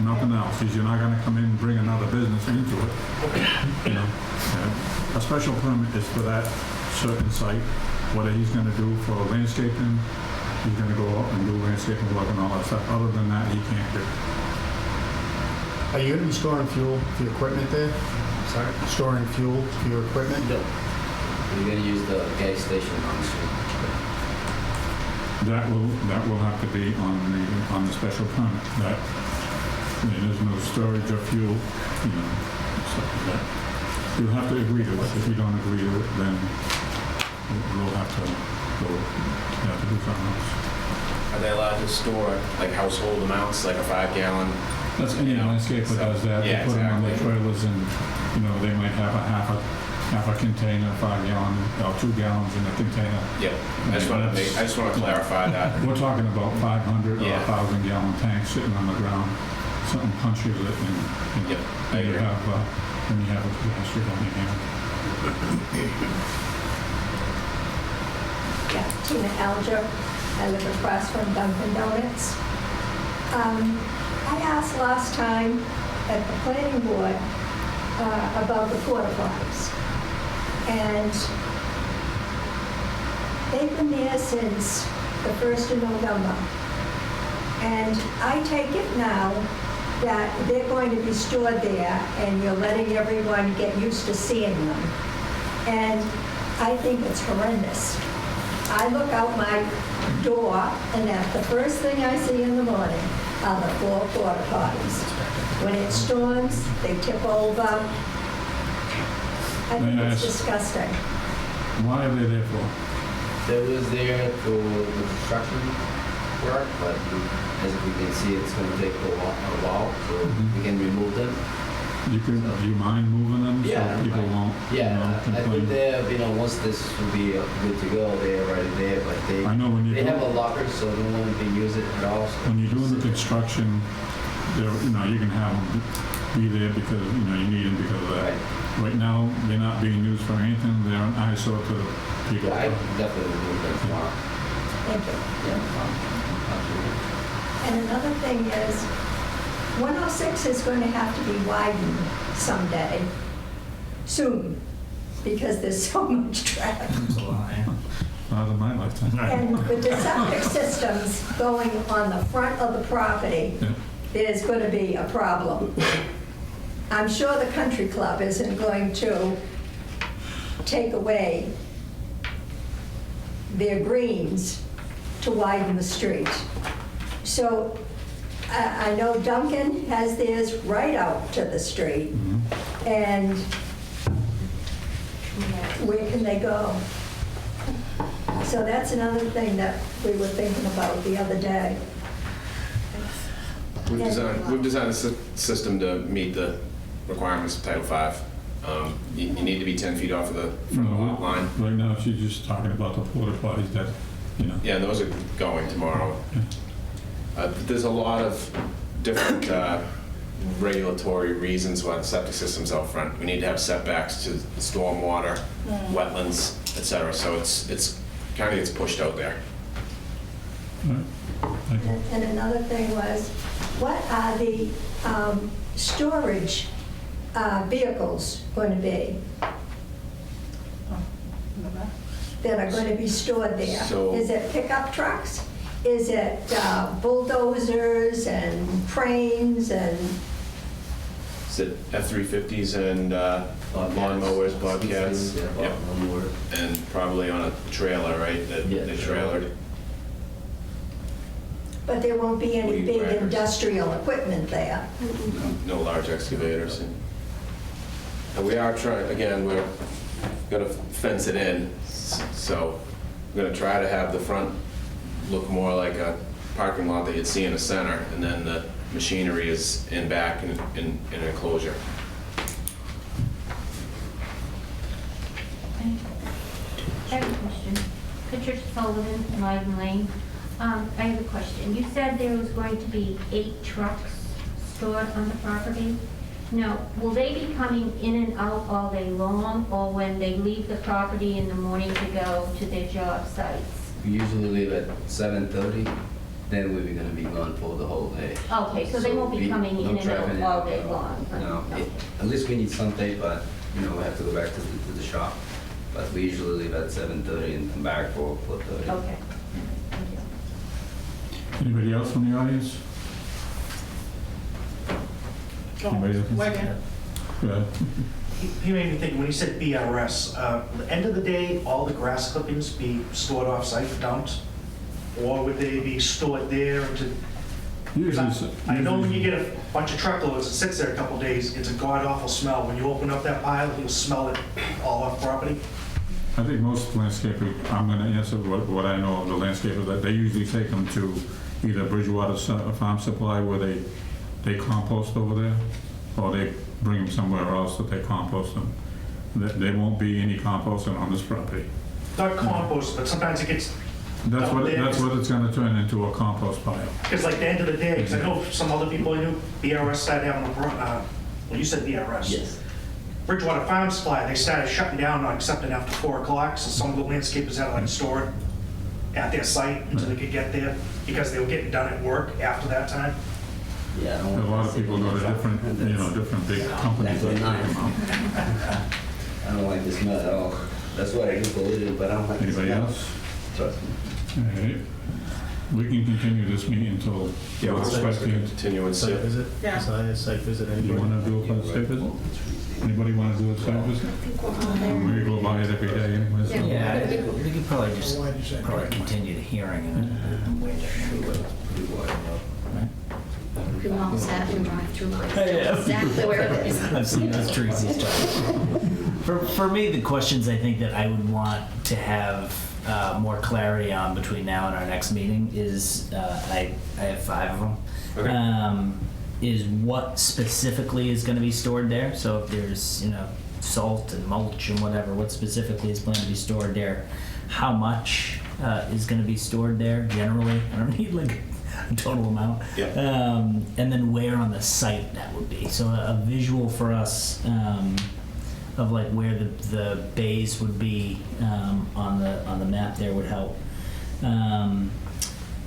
Nothing else. You're not gonna come in and bring another business into it. A special permit is for that certain site. What he's gonna do for landscaping, he's gonna go out and do landscaping work and all that stuff. Other than that, he can't do. Are you going to be storing fuel for your equipment there? Sorry? Storing fuel for your equipment? No. We're gonna use the gas station on the street. That will have to be on the special permit. There's no storage of fuel, stuff like that. You'll have to agree to it. If you don't agree to it, then we'll have to do something else. Are they allowed to store like household amounts, like a 5-gallon? That's any landscaper does that. They Yeah, put them on their exactly. trailers, and they might have a half a container, 5-gallon, or 2 gallons in a container. Yeah, I just want to clarify that. We're talking about 500 or Yeah. 1,000-gallon tanks sitting on the ground. Something punches it, and Yep, I then you agree. have a disaster on your hand. Yeah, Tina Alger. I live across from Dunkin' Donuts. I asked last time at the planning board about the porta potties. And they've been there since the 1st of November. And I take it now that they're going to be stored there and you're letting everyone get used to seeing them. And I think it's horrendous. I look out my door and that's the first thing I see in the morning are the 4 porta potties. When it storms, they tip over. I think it's disgusting. Why are they there for? That was there for the construction work, but as we can see, it's gonna take a while, so we can remove them. Do you mind moving them Yeah, so people won't Yeah, I complain? think they, once this will be good to go, they're already there, but I know when you they do- have a locker, so no one can use it at all. So When you're doing the construction, you can have them be there because, you need them because of that. Right now, they're not being used for anything. They're an eyesore to the people. Yeah, I definitely move them tomorrow. Thank you. And another thing is, 106 is going to have to be widened someday, soon, because there's so much traffic. Not in my lifetime. And with the septic systems going on the front of the property, Yeah. there's going to be a problem. I'm sure the country club isn't going to take away their greens to widen the street. So I know Duncan has theirs right out to the street. And where can they go? So that's another thing that we were thinking about the other day. We've designed a system to meet the requirements of Title V. You need to be 10 feet off of the front lot line. Right now, she's just talking about the porta potties that, you know. Yeah, and those are going tomorrow. There's a lot of different regulatory reasons why the septic system's out front. We need to have setbacks to stormwater, wetlands, et cetera. So it's kind of gets pushed out there. And another thing was, what are the storage vehicles going to be that are going to be stored there? So- Is it pickup trucks? Is it bulldozers and cranes and? Is it F-350s and lawnmowers, bobcats? Yeah, Yep. lawnmower. And probably on a trailer, right? That Yeah, they trailered. But there won't be any Weed big whackers. industrial equipment there. No large excavators. And we are trying, again, we're gonna fence it in, so we're gonna try to have the front look more like a parking lot that you'd see in a center, and then the machinery is in back in an enclosure. I have a question. Patricia Sullivan, Lyden Lane. I have a question. You said there was going to be 8 trucks stored on the property. Now, will they be coming in and out all day long, or when they leave the property in the morning to go to their job sites? We usually leave at 7:30, then we're gonna be gone for the whole day. Okay, so they won't be coming in and traffic, out all day long? No, Okay. at least we need some day, but, we have to go back to the shop. But we usually leave at 7:30 and come back for 4:30. Okay. Thank you. Anybody else from the audience? Anybody else? Wait a minute. Go ahead. He made me think, when he said BRS, at the end of the day, all the grass clippings be stored off-site, dumped? Or would they be stored there to? I know when you get a bunch of truckloads, it sits there a couple days, it's a god-awful smell. When you open up that pile, you'll smell it all off property. I think most landscapers, I'm gonna answer what I know of the landscapers, that they usually take them to either Bridgewater Farm Supply where they compost over there, or they bring them somewhere else that they compost them. There won't be any composting on this property. Not compost, but sometimes it gets, That's what Yeah. it's gonna turn into, a compost pile. because like the end of the day, because I know some other people I knew, BRS started having a, well, you said BRS. Yes. Bridgewater Farm Supply, they started shutting down, not accepting after 4 o'clock, so some of the landscapers had to like store it at their site until they could get there, because they were getting done at work after that time. Yeah, I A don't lot want of people go to different, different big companies that take them out. I don't like the smell at all. That's why I do for a living, but I don't like the smell. Anybody else? Trust me. All right. We can continue this meeting until, Yeah, we'll expecting, continue and Site sit. visit? Yeah. Site visit, you anybody? wanna do a site visit? Anybody wanna do a site visit? We go by it every day anyway, so. Yeah, we could probably just Why'd you say? continue the hearing and wait there. Right? We all sat and drive through mine. Oh, yeah. Exactly where it is. I've seen those trees and stuff. For me, the questions I think that I would want to have more clarity on between now and our next meeting is, I have 5 of them. Okay. Is what specifically is going to be stored there? So if there's, salt and mulch and whatever, what specifically is planned to be stored there? How much is going to be stored there generally? I don't need like a total amount. Yeah. And then where on the site that would be. So a visual for us of like where the bays would be on the map there would help.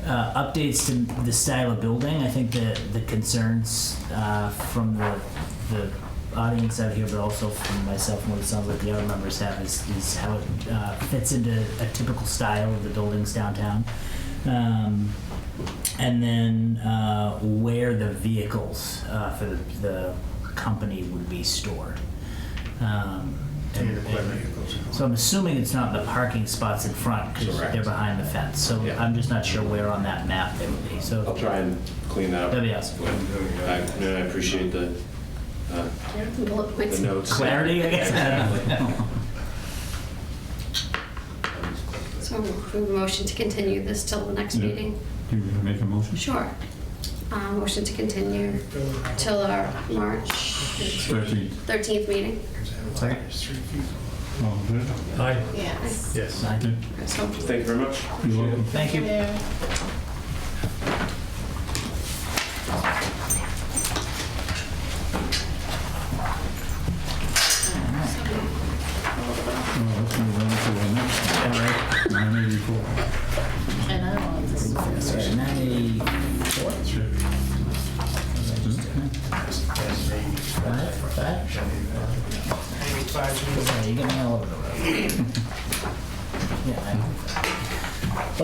Updates to the style of building. I think the concerns from the audience out here, but also from myself and what it sounds like the other members have is how it fits into a typical style of the buildings downtown. And then where the vehicles for the company would be stored. contain equipment. So I'm assuming it's not the parking spots in front because Correct. they're behind the fence. So Yeah. I'm just not sure where on that map they would be. I'll So try and clean that up. that'd be awesome. I appreciate the Bullet points. notes. Clarity, I guess. Exactly. So we have a motion to continue this till the next Yeah. meeting? Do you make a motion? Sure. Motion to continue till our March 13th meeting. Second. Oh, good. Aye. Yes. Yes. Okay. So Thank you very much. You're welcome. Thank you. Yeah. Well, let's move on to our next, All right. 984. And I want to. Sorry, 984. Check. Yeah, you get me all over the road. Yeah, I know.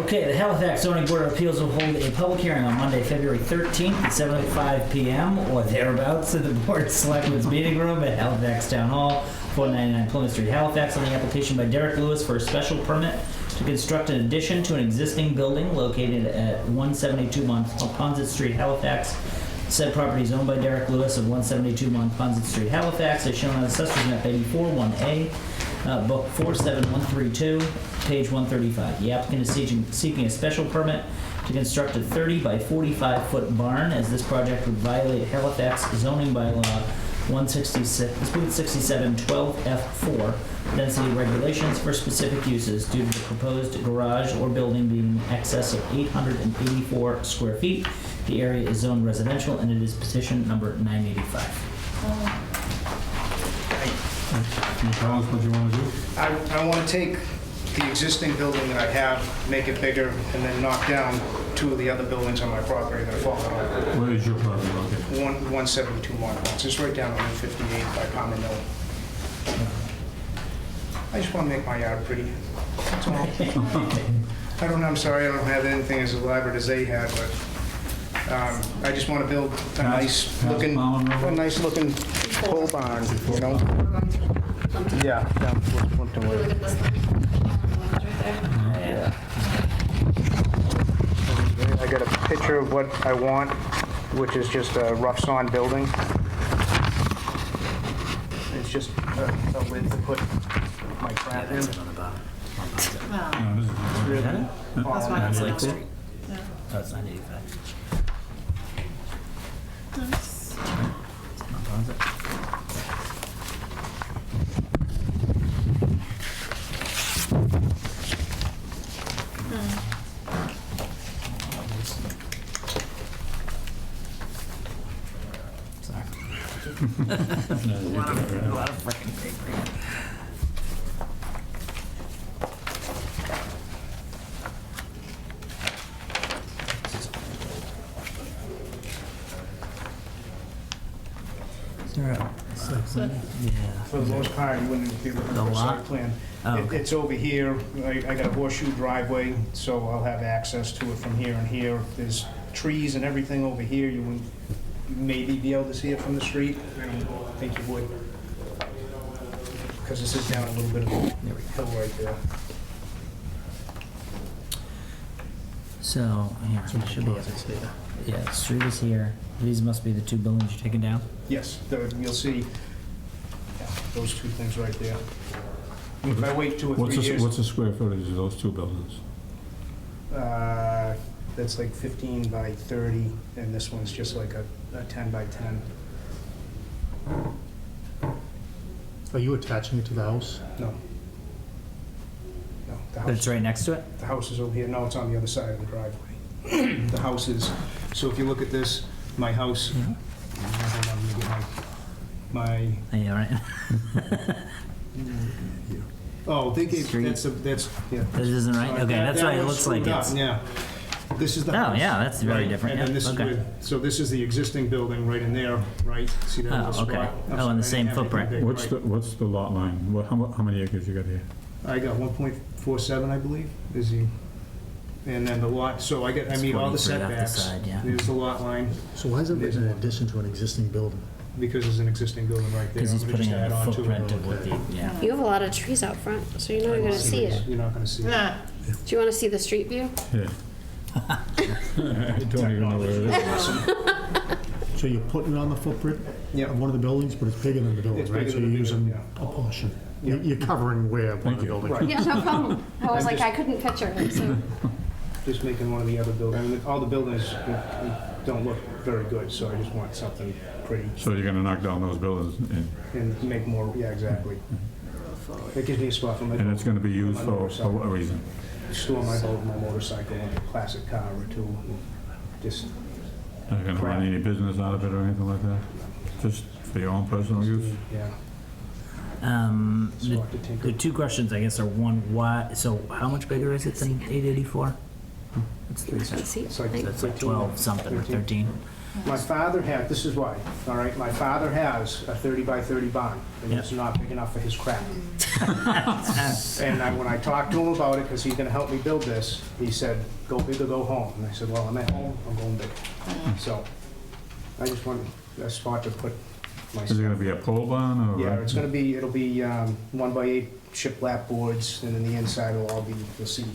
Okay, the Halifax Zoning Board of Appeals will hold a public hearing on Monday, February 13th at 7:05 PM or thereabouts in the Board of Selectmen's meeting room at Halifax Town Hall, 499 Plymouth Street, Halifax, on the application by Derek Lewis for a special permit to construct an addition to an existing building located at 172 Monpont Street, Halifax. Said property is owned by Derek Lewis of 172 Monpont Street, Halifax, as shown on Assessor's Map 84, 1A, Book 47132, page 135. The applicant is seeking a special permit to construct a 30 by 45-foot barn, as this project would violate Halifax zoning bylaw 167-12F4 density regulations for specific uses due to the proposed garage or building being in excess of 884 square feet. The area is zoned residential, and it is petition number 985. Can you tell us what you want to do? I want to take the existing building that I have, make it bigger, and then knock down two of the other buildings on my property that are falling over. Where is your property located? 172 Monpont. It's right down on 158 by Palmer Mill. I just want to make my yard pretty. That's all. I don't know, I'm sorry, I don't have anything as elaborate as they had, but I just want to build a nice looking pole barn, you know? Yeah. down towards Plimpton Way. look at this one. Yeah. I got a picture of what I want, which is just a rough sawn building. It's just a lid to put my crap in. That's it on the bottom. Well, No, this is Really? Is that it? that's why it's Like on that? street. Yeah. Oh, it's 985. Nice. Monpont. Sorry. A lot of freaking paper. Yeah. For the most part, you wouldn't be looking The for a lot? site plan. Oh, okay. It's over here, I got a horseshoe driveway, so I'll have access to it from here and here. There's trees and everything over here, you would maybe be able to see it from the street. I don't think you would. Because this is down a little bit of a hill right there. So, here, I should be able to see. Yeah, the street is here. These must be the two buildings you're taking down? Yes, you'll see those two things right there. If I wait 2 or 3 years. What's the square footage of those two buildings? That's like 15 by 30, and this one's just like a 10 by 10. Are you attaching it to the house? No. No, the But it's house, right next to it? the house is over here. No, it's on the other side of the driveway. The house is, so if you look at this, my house, Yeah. hold on, let me get my, Yeah, right. oh, they gave, Street. that's, yeah. This isn't right? Sorry, Okay, that- that's that why it was looks like screwed up, it's... Yeah. This is the Oh, house. yeah, that's very right? different, And then yeah, this is okay. where, so this is the existing building right in there, right? See that Oh, little spot? okay. I'm Oh, sorry, in the I same didn't have anything footprint. big, What's right. what's the lot line? How many acres you got here? I got 1.47, I believe, is the, and then the lot, so I meet all the 43 off the setbacks. side, yeah. There's the lot line. So why is it an addition to an existing building? because there's an existing building right there. Because he's I'm gonna putting just in add a on to it. footprint of what the, yeah. You have a lot of trees out front, so you're not even gonna see it. You're not gonna see it. Nah, Do you wanna see the street view? Yeah. I don't even know where it is. So you're putting it on the footprint Yeah. of one of the buildings, but it's bigger than the building, It's right? bigger So than you're the building, using yeah. a portion. Yeah. You're covering where one of the Thank you. buildings. Right. Yeah, no problem. I was I'm like, just- I couldn't picture it, so. Just making one of the other buildings, I mean, all the buildings don't look very good, so I just want something pretty So you're gonna knock down those buildings, and make more, yeah, exactly. It gives me a spot for my. and it's gonna be used my for motorcycle. what reason? Store my boat, my motorcycle, and a classic car or two, and just, Are you gonna run any business out of it or anything like that? Just for your own personal use? yeah. The, Spot to tinker. the two questions, I guess, are one, why, so how much bigger is it than 884? It's See, It's like That's like 13. 12 something or 13. My father had, this is why, all right, my father has a 30 by 30 barn, and Yeah. it's not big enough for his crap. And when I talked to him about it, because he's gonna help me build this, he said, go big or go home. And I said, well, I'm at home, I'm going big. So, I just want a spot to put my Is it gonna be a pole barn or? Yeah, it's gonna be, it'll be 1x8 shiplap boards, and then the inside will all be, you'll see,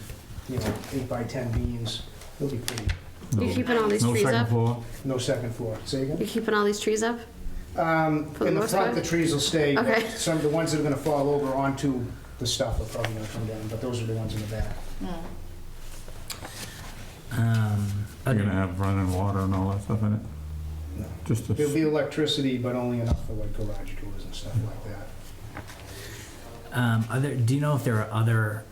8 by 10 beams. It'll be pretty. You keeping all these No trees second up? floor? No second floor. Say again? You keeping all these trees up? For the In the most front, part? the trees will stay. Okay. Some of the ones that are gonna fall over onto the stuff are probably gonna come down, but those are the ones in the back. You're gonna have running water and all that stuff in it? No. Just There'll be a, electricity, but only enough for like garage doors and stuff like that. Do you know if there are other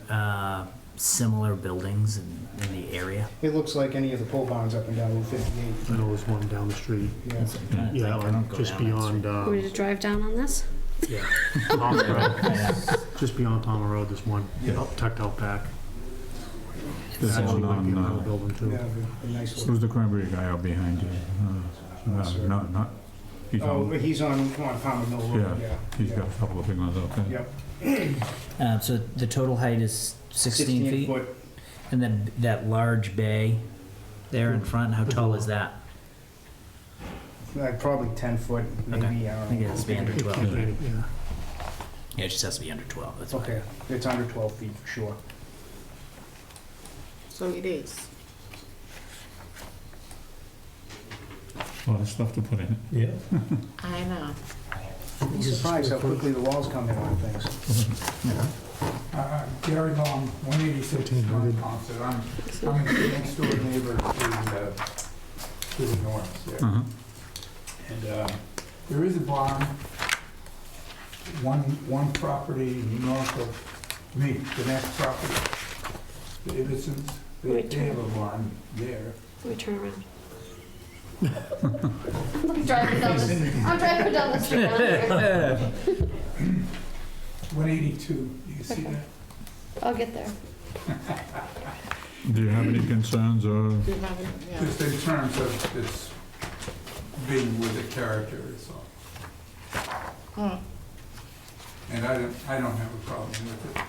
similar buildings in the area? It looks like any of the pole barns up and down Route 58. I know there's one down the street. Yeah. That's what I'm trying to Yeah, think. I don't go just down that beyond, Want me to drive down on this? yeah, Palmer Road. street. Just beyond Palmer Road, there's one, tucked out back. there's Actually, one might be another on, building too. Yeah, a nice little. who's the cranberry guy out behind you? Not, he's Oh, on, he's on Palmer Mill Road, yeah. he's yeah. got a couple of big ones out there. Yep. So the total height is 16 feet? foot. And then that large bay there in front, how tall is that? Probably 10 foot, maybe, Okay. I I don't think it know. has to be under 12. Yeah. Yeah. Yeah, it just has to be under 12, that's fine. Okay, it's under 12 feet for sure. so it is. A lot of stuff to put in it. Yeah. I know. I'm surprised how quickly the walls come in on things. Gary Long, 186 North Ponset. I'm a next door neighbor to the north there. Uh-huh. And there is a barn, one property north of me, the next property, the Ibbetsons. They have a barn there. Let me turn around. I'm driving down the street down here. 182, you can see that? I'll get there. Do you have any concerns or? Do you have it? Yeah. Just in terms of this being with the character is all. Hmm. And I don't have a problem with it.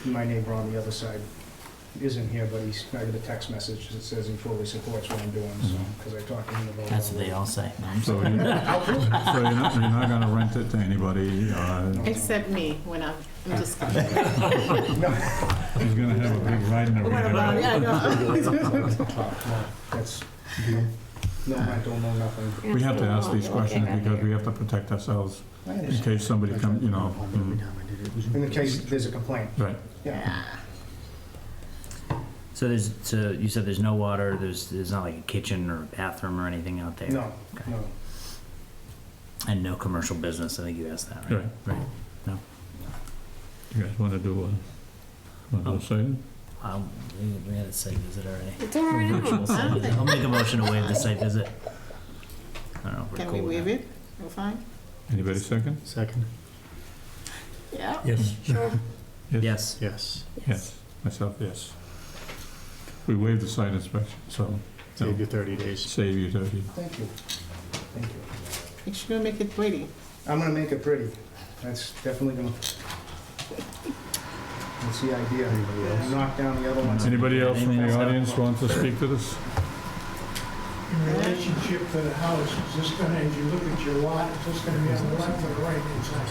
My neighbor on the other side isn't here, but I got a text message that says he fully supports what I'm doing, so, because I talked to him about it. That's what they all say. No, I'm So sorry. you're not gonna rent it to anybody, Except me, when I'm just kidding. he's gonna have a big ride in the What about, rain. yeah, I know. That's, no rental, no nothing. We have to ask these Okay, questions got because here. we have to protect ourselves I in understand. case somebody comes, Every time I did it, it was In the case there's a complaint. right. Yeah. So you said there's no water, there's not like a kitchen or bathroom or anything out there? No, Okay. no. And no commercial business, I think you asked that, right? Right. You guys wanna do a site? We had a site visit already. It's all right. Virtual site visit. I'll make a motion to waive the site visit. I don't know if we're Can cool we with waive that. it? We're fine? Anybody second? Second, Yeah. Yes. Sure. Yes. yes. Yes, myself, yes. We waived the site inspection, so Save you 30 days. save you 30. Thank you. Thank you. Make sure you make it pretty. I'm gonna make it pretty. That's definitely gonna. That's the idea. Anybody else? Knock down the other ones. Anybody else from Anything the else? audience want to speak to this? in relationship to the house, is this gonna, as you look at your lot, is this gonna be on the left or the right hand side?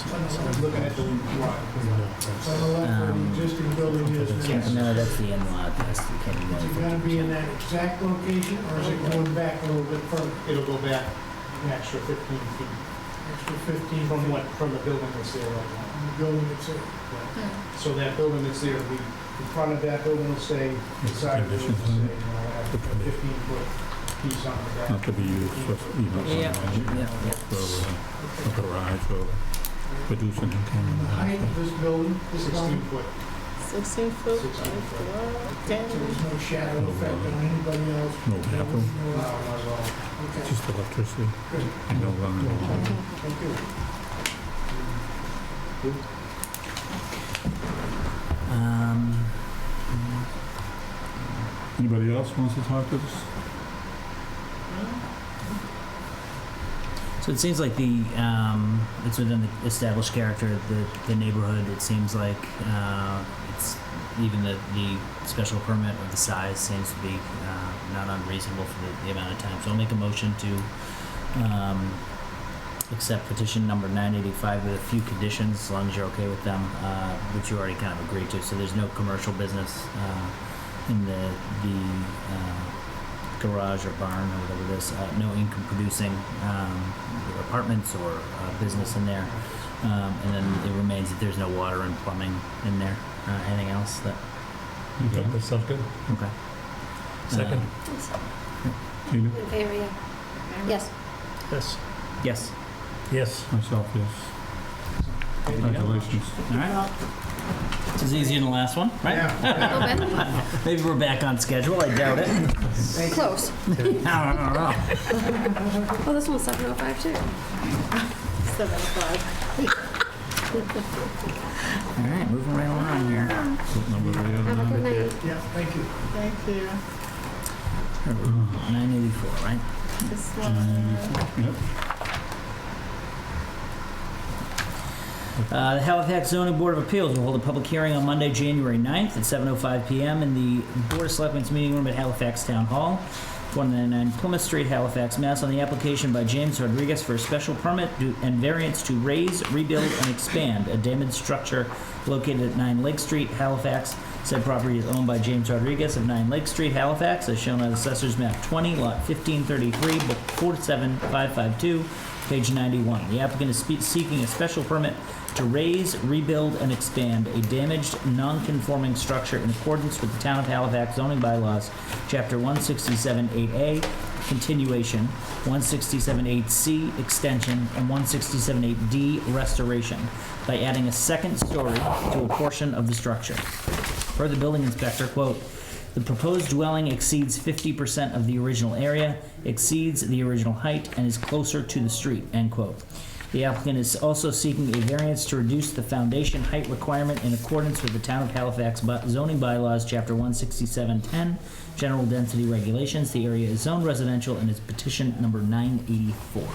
Looking at the lot. It's on the left where the existing building is now. No, that's the in-law. That's the Is it gonna be in that exact location, or is it going back a little bit further? It'll go back an extra 15 feet Extra 15 from feet from the building that's there right now. from the building itself? So that building that's there, the front of that building will stay, the side of the building will stay, and I'll have a 15-foot piece on the back. Not to be used for, Yeah. for a garage or producing income. And the height of this building, this 16 building, foot. 16 foot, 16 foot. so there's no shadow effect on anybody else? No bathroom, No, not at all. Okay. just electricity and no running water. Thank you. Anybody else wants to talk to this? So it seems like it's within the established character of the neighborhood. It seems like it's even the special permit of the size seems to be not unreasonable for the amount of time. So I'll make a motion to accept petition number 985 with a few conditions, as long as you're okay with them, which you already kind of agreed to. So there's no commercial business in the garage or barn or whatever it is, no income producing apartments or business in there. And then it remains that there's no water and plumbing in there. Anything else that? Okay, that sounds good. Okay. Second? Tina? In favor, yeah. Yes. Yes. Yes. Yes. Myself, yes. Congratulations. All right. This is easier than the last one, right? A little bit. Maybe we're back on schedule. I doubt it. Close. No. Oh, this one's 7:05 too. 7:05. All right, moving right along here. What number are you on Have a now? good night. Yeah, thank you. Thank you. 984, right? This one. Yep. The Halifax Zoning Board of Appeals will hold a public hearing on Monday, January 9th at 7:05 p.m. in the Board of Selectmen's meeting room at Halifax Town Hall, 199 Plymouth Street, Halifax, Mass. On the application by James Rodriguez for a special permit and variance to raise, rebuild, and expand a damaged structure located at 9 Lake Street, Halifax. Said property is owned by James Rodriguez of 9 Lake Street, Halifax, as shown on Assessor's Map 20, Lot 1533, Book 47552, page 91. The applicant is seeking a special permit to raise, rebuild, and expand a damaged, non-conforming structure in accordance with the Town of Halifax zoning bylaws, Chapter 167.8A, continuation, 167.8C, extension, and 167.8D, restoration, by adding a second story to a portion of the structure. Per the building inspector, quote, "The proposed dwelling exceeds 50% of the original area, exceeds the original height, and is closer to the street," end quote. The applicant is also seeking a variance to reduce the foundation height requirement in accordance with the Town of Halifax zoning bylaws, Chapter 167.10, General Density Regulations. The area is zoned residential and is petition number 984.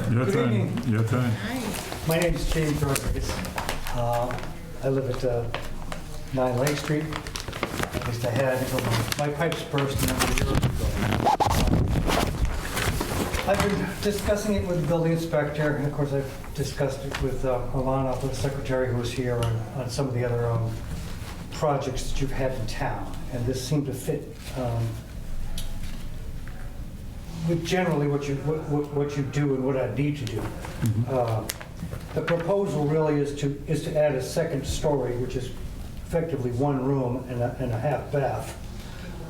Your Good turn. evening. Your turn. My name is James Rodriguez. I live at 9 Lake Street. At least I had, my pipes burst a number of years ago. I've been discussing it with the building inspector, and of course I've discussed it with Alana, the secretary who was here, on some of the other projects that you've had in town. And this seemed to fit with generally what you do and what I need to do. The proposal really is to add a second story, which is effectively one room and a half bath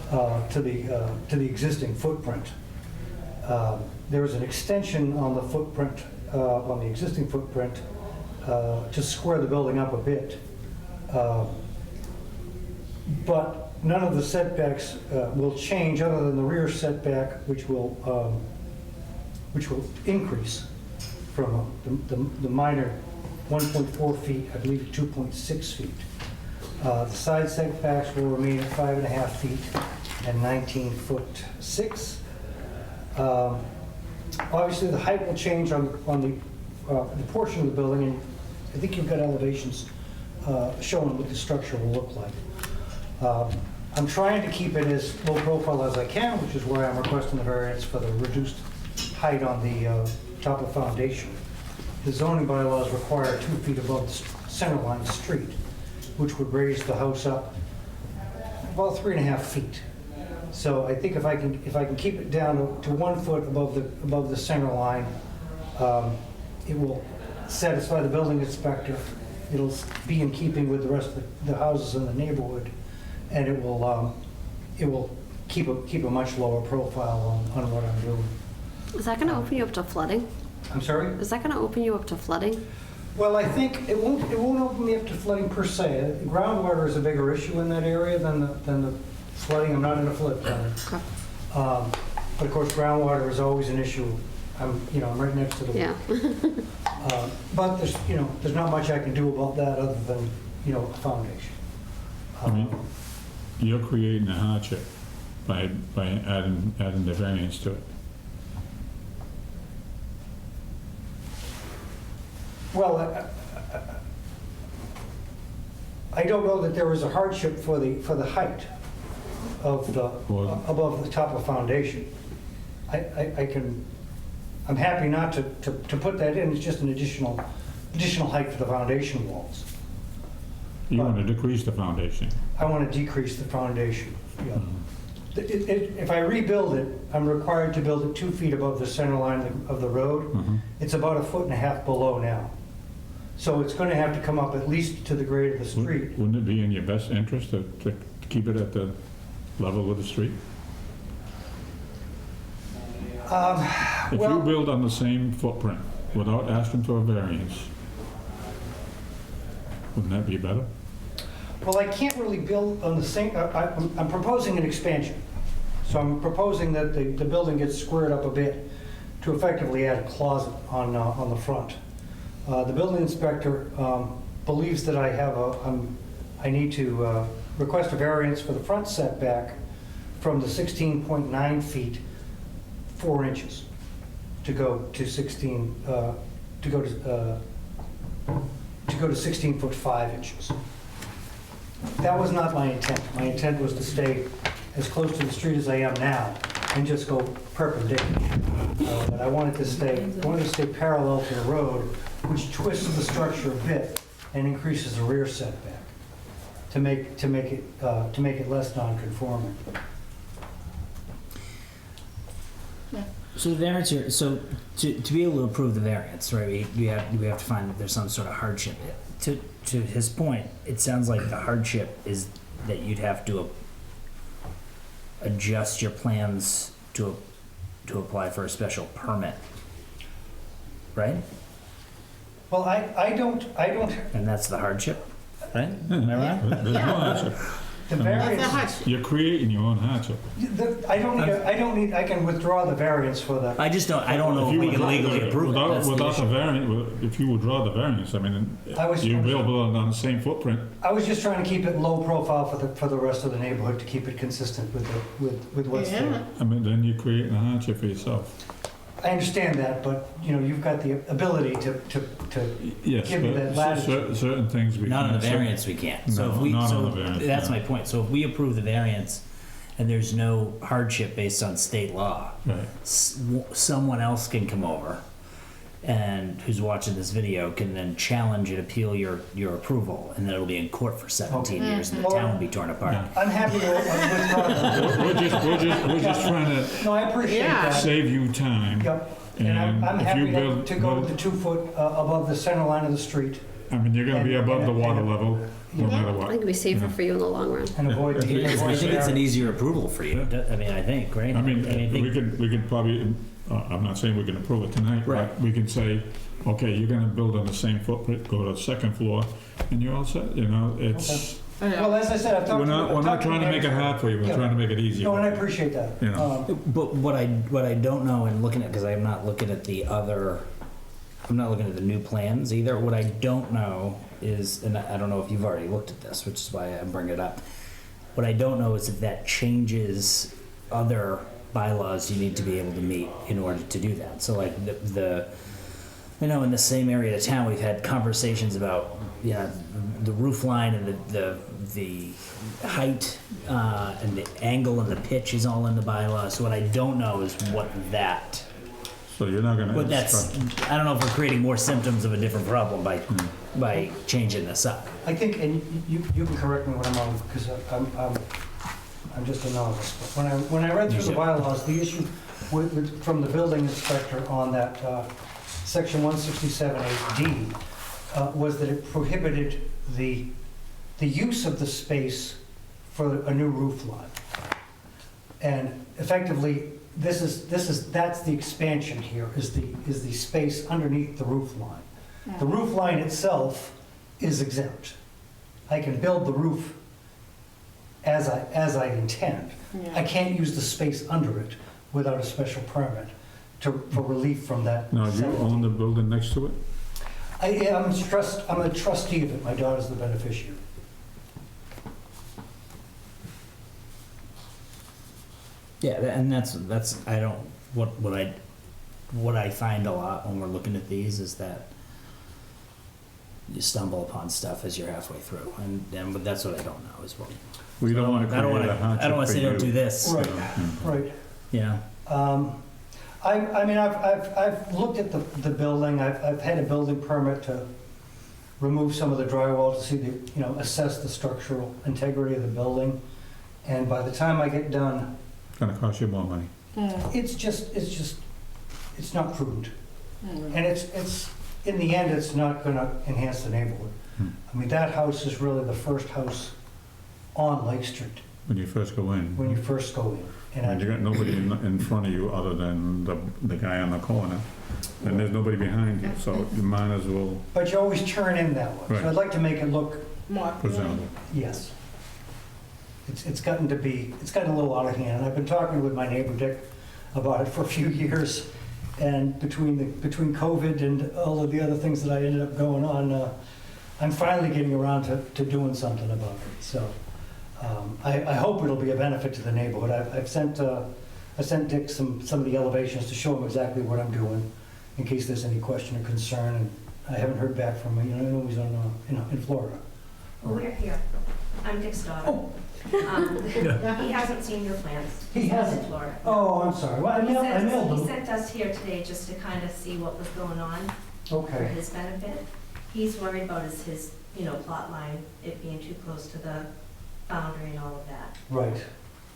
to the existing footprint. There is an extension on the footprint, on the existing footprint, to square the building up a bit. But none of the setbacks will change other than the rear setback, which will increase from the minor 1.4 feet, I believe, to 2.6 feet. The side setbacks will remain at 5.5 feet and 19'6". Obviously, the height will change on the portion of the building, and I think you've got elevations showing what the structure will look like. I'm trying to keep it as low profile as I can, which is why I'm requesting the variance for the reduced height on the top of foundation. The zoning bylaws require 2 feet above the center line of the street, which would raise the house up about 3.5 feet. So I think if I can keep it down to 1 foot above the center line, it will satisfy the building inspector. It'll be in keeping with the rest of the houses in the neighborhood, and it will keep a much lower profile on what I'm doing. Is that going to open you up to flooding? I'm sorry? Is that going to open you up to flooding? Well, I think it won't open me up to flooding per se. Groundwater is a bigger issue in that area than the flooding. I'm not in a floodplain. Okay. But of course, groundwater is always an issue. I'm right next to the. Yeah. But there's not much I can do about that other than, a foundation. I mean, you're creating a hardship by adding the variance to it. Well, I don't know that there is a hardship for the height of above the top of foundation. I'm happy not to put that in. It's just an additional height for the foundation walls. You want to decrease the foundation. I want to decrease the foundation. Yeah. If I rebuild it, I'm required to build it 2 feet above the center line of the road. It's about 1.5 feet below now. So it's going to have to come up at least to the grade of the street. Wouldn't it be in your best interest to keep it at the level of the street? If you build on the same footprint without asking for a variance, wouldn't that be better? Well, I can't really build on the same, I'm proposing an expansion. So I'm proposing that the building gets squared up a bit to effectively add a closet on the front. The building inspector believes that I need to request a variance for the front setback from the 16.9 feet 4 inches to go to 16 to 16 foot 5 inches. That was not my intent. My intent was to stay as close to the street as I am now and just go perpendicular. But I wanted to stay parallel to the road, which twists the structure a bit and increases the rear setback to make it less non-conforming. So the variance here, so to be able to approve the variance, right, we have to find that there's some sort of hardship. To his point, it sounds like the hardship is that you'd have to adjust your plans to apply for a special permit, right? Well, I don't. And that's the hardship, right? Am I right? There's no hardship. The variance. You're creating your own hardship. I can withdraw the variance for the. I don't know if we can legally approve it. Without the variance, if you withdraw the variance, I mean, you'll be able on the same footprint. I was just trying to keep it low profile for the rest of the neighborhood to keep it consistent with what's there. I mean, then you're creating a hardship for yourself. I understand that, but you've got the ability to give me that latitude. Certain things we not can't. on the variance we can't. So if we, not so on the variance, that's no. my point. So if we approve the variance and there's no hardship based on state law, Right. Someone else can come over and who's watching this video can then challenge and appeal your approval, and then it'll be in court for 17 years and the town will be torn apart. I'm happy to withdraw that. We're just trying to No, I appreciate that. save you time. Yep. And I'm if happy you build, to go to the 2 foot above the center line of the street. I mean, you're going to be above the water level no matter I what. think it'd be safer for you in the long run. And avoid I think it's an easier approval for you. I mean, I think, right? I mean, I think we could probably, I'm not saying we can approve it tonight, Right. but we can say, okay, you're going to build on the same footprint, go to the second floor, and you're all set, it's... Well, as I said, I've talked We're not to trying to make it hard for you, we're trying to make it easy. No, and I appreciate that. You know. But what I don't know, and looking at, because I'm not looking at the new plans either. What I don't know is, and I don't know if you've already looked at this, which is why I'm bringing it up. What I don't know is if that changes other bylaws you need to be able to meet in order to do that. So like I know in the same area of town we've had conversations about the roof line and the height and the angle and the pitch is all in the bylaw. So what I don't know is what that. So you're not gonna But that's, instruct, I don't know if we're creating more symptoms of a different problem by changing this up. I think, and you can correct me when I'm wrong, because I'm just a novice, but when I read through the bylaws, the issue from the building inspector on that section 167.8D was that it prohibited the use of the space for a new roof line. And effectively, that's the expansion here, is the space underneath the roof line. The roof line itself is exempt. I can build the roof as I intend. I can't use the space under it without a special permit for relief from that. now, do you own the building next to it? I'm a trustee of it. My daughter's the beneficiary. Yeah, and that's I don't what I find a lot when we're looking at these is that you stumble upon stuff as you're halfway through, and but that's what I don't know as well. We don't want to I don't create want a to. hardship I don't want to for say don't you. do this. Right, right. Yeah. I mean, I've looked at the building. I've had a building permit to remove some of the drywall to see assess the structural integrity of the building. And by the time I get done, It's gonna cost you more money. it's not prudent. And it's in the end, it's not going to enhance the neighborhood. I mean, that house is really the first house on Lake Street When you first go in. when you first go in. And you got nobody in front of you other than the guy on the corner. And there's nobody behind you, so you might as well But you always turn in that way. Right. So I'd like to make it look, More present it. yes. It's gotten a little out of hand. I've been talking with my neighbor Dick about it for a few years. And between COVID and all of the other things that I ended up going on, I'm finally getting around to doing something about it. So I hope it'll be a benefit to the neighborhood. I sent Dick some of the elevations to show him exactly what I'm doing, in case there's any question or concern. And I haven't heard back from him. I know he's in Florida. Well, we're here. I'm Dick's daughter. Oh. He hasn't seen your plans. He He's hasn't? in Florida. Oh, I'm sorry. Well, I mailed He him. sent us here today just to kind of see what was going on for Okay. his benefit. He's worried about his plot line, it being too close to the boundary and all of that. Right.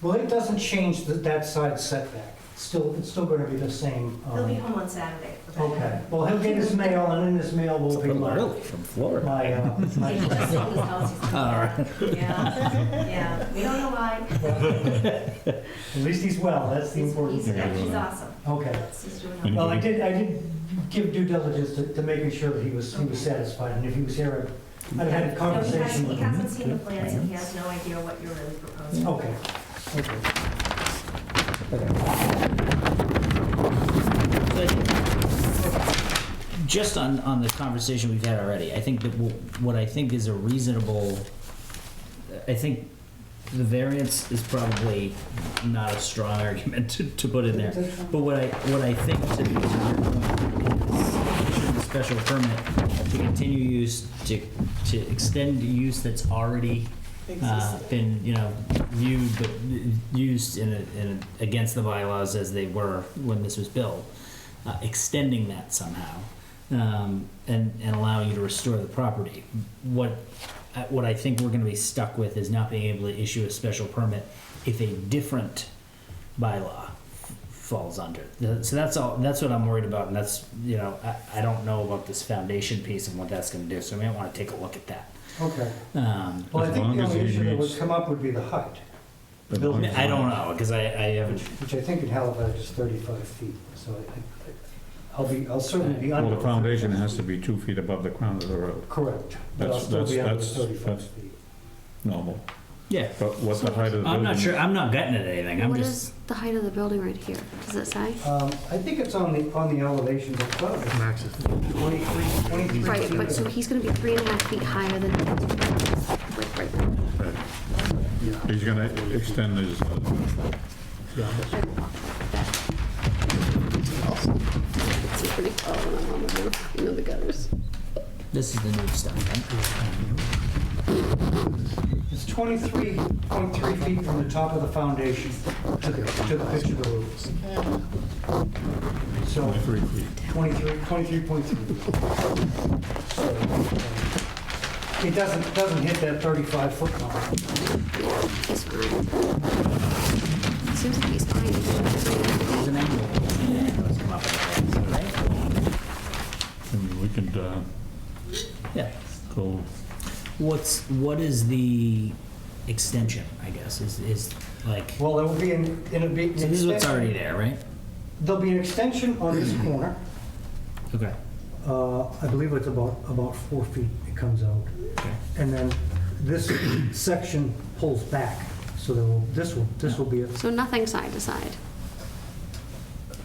Well, it doesn't change that side setback. It's still going to be the same. He'll be home on Saturday for that. Okay. Well, he'll get his mail, and in his mail will It's a be little my, early from Florida. my, Yeah, he just sold his house. He's All right. Yeah, we don't know why. at least he's well. That's the important thing. He's awesome. Okay. He's doing okay. Well, I did give due diligence to making sure that he was satisfied, and if he was here, I'd have had a conversation He with him. hasn't seen the plans and he has no idea what you're really proposing. Okay. Just on the conversation we've had already, I think that what I think is a reasonable, I think the variance is probably not a strong argument to put in there. But what I think to your point is the special permit to continue use, to extend use that's already been, used against the bylaws as they were when this was built, extending that somehow, and allowing you to restore the property. What I think we're going to be stuck with is not being able to issue a special permit if a different bylaw falls under. So that's all. That's what I'm worried about, and that's I don't know about this foundation piece and what that's going to do. So we might want to take a look at that. Okay. Um, Well, I As think long the as only he issue that would meets- come up would be the height. The As building long as- I don't know because I haven't. Which I think in Halifax is 35 feet, so I'll certainly be under. Well, the foundation has to be 2 feet above the ground of the road. Correct, but I'll still be under the That's 35 feet. normal. Yeah. But what's the height of the building? I'm not sure. I'm not getting at anything. I'm What just. is the height of the building right here? Does it say? I think it's on the elevation above. Max is 23 Right, feet. but so he's gonna be 3.5 feet higher than, like, right now. He's gonna extend his, It's pretty tall when I'm on the roof, the gutters. This is the new stuff, right? It's 23.3 feet from the top of the foundation to the pitch of the roof. So 23 feet. 23.3. So it doesn't hit that 35-foot line. He's fine. Seems like he's fine. There's an angle. Let's come up with that, right? I mean, we could Yeah. go, What is the extension, I guess, is like, Well, there will be it'll be. so this is what's already there, right? There'll be an extension on this corner. Okay. I believe it's about 4 feet it comes out. Okay. And then this section pulls back, so this will be, So nothing side to side,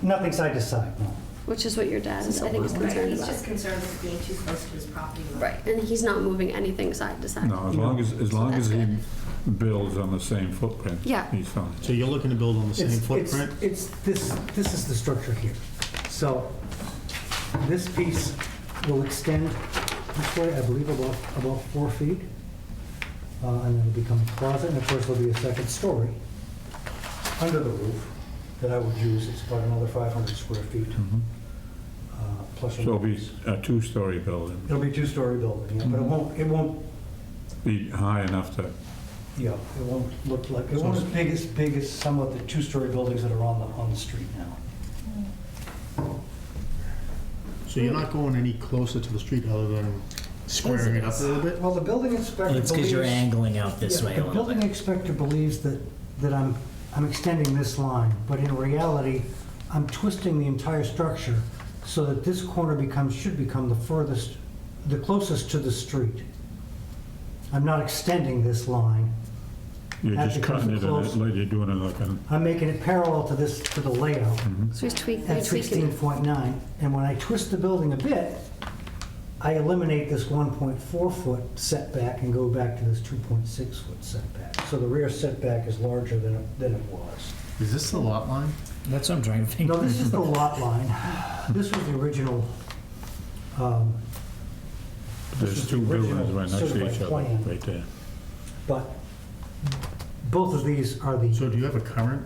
nothing side to side, no. which is what your dad, I think, is Right, concerned he's about. just concerned with being too close to his property line. Right, and he's not moving anything side to side. no, as long as that's he good. builds on the same footprint. Yeah. He's fine. So you're looking to build on the same footprint? It's this is the structure here. So this piece will extend this way, I believe about 4 feet. And then it'll become a closet, and of course there'll be a second story under the roof that I would use. It's about another 500 square feet. Plus or So it'll be minus. a two-story building. It'll be a two-story building, yeah, but it won't, Be high enough to, yeah, it won't look like, it won't as big as some of the two-story buildings that are on the street now. So you're not going any closer to the street other than squaring it up a little bit? Well, the building inspector It's because you're believes- angling out this Yeah, way a the little building bit. inspector believes that I'm extending this line, but in reality, I'm twisting the entire structure so that this corner should become the closest to the street. I'm not extending this line. you're That just becomes cutting it, close. like you're doing it like a, I'm making it parallel to the layout So he's tweaking, at he's tweaking it. 16.9. And when I twist the building a bit, I eliminate this 1.4-foot setback and go back to this 2.6-foot setback. So the rear setback is larger than it was. Is this the lot line? That's what I'm trying to think. No, this is the lot line. This was the original, there's is two the original buildings right next to certified each other, plan. right there. but both of these are the, So do you have a current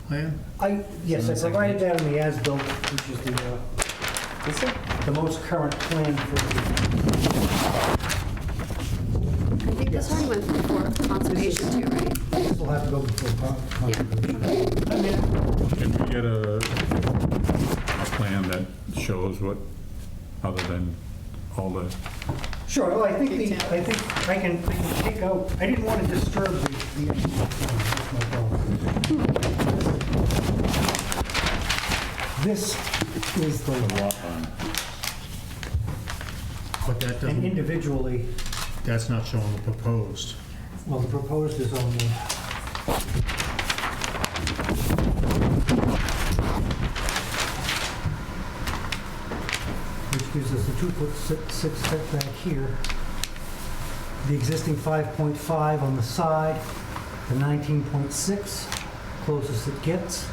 plan? yes, I provided that in the as-built, which is the most current plan for the, I think this one went before conservation too, right? this will have to go before conservation. Can we get a plan that shows what, other than all the, Sure, well, I think I can take out, I didn't want to disturb the that's my problem. This is the lot line. But that And doesn't, individually, that's not showing the proposed. well, the proposed is on the, which gives us the 2.6 setback here. The existing 5.5 on the side, the 19.6, closest it gets.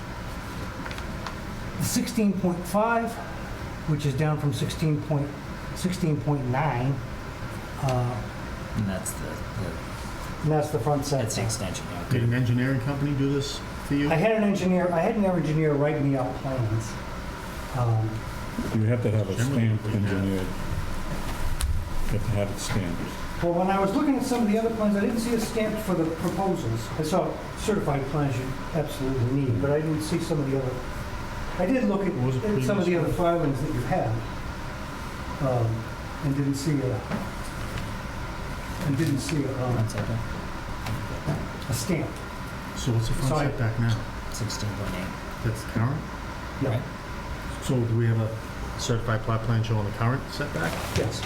The 16.5, which is down from 16.9. And that's And that's the front that's the setback. extension, yeah. Did an engineering company do this for you? I had an engineer write me out plans. you have to have it Generally, stamped, we have- engineered. You have to have it stamped. Well, when I was looking at some of the other plans, I didn't see a stamp for the proposals. I saw certified plans you absolutely need, but I didn't see some of the other. I did look What was the at some of the previous other filings that you had, and didn't see a stamp. So what's the front Sorry. setback now? 16.8. That's current? Yeah. So do we have a certified plot plan showing the current setback? Yes.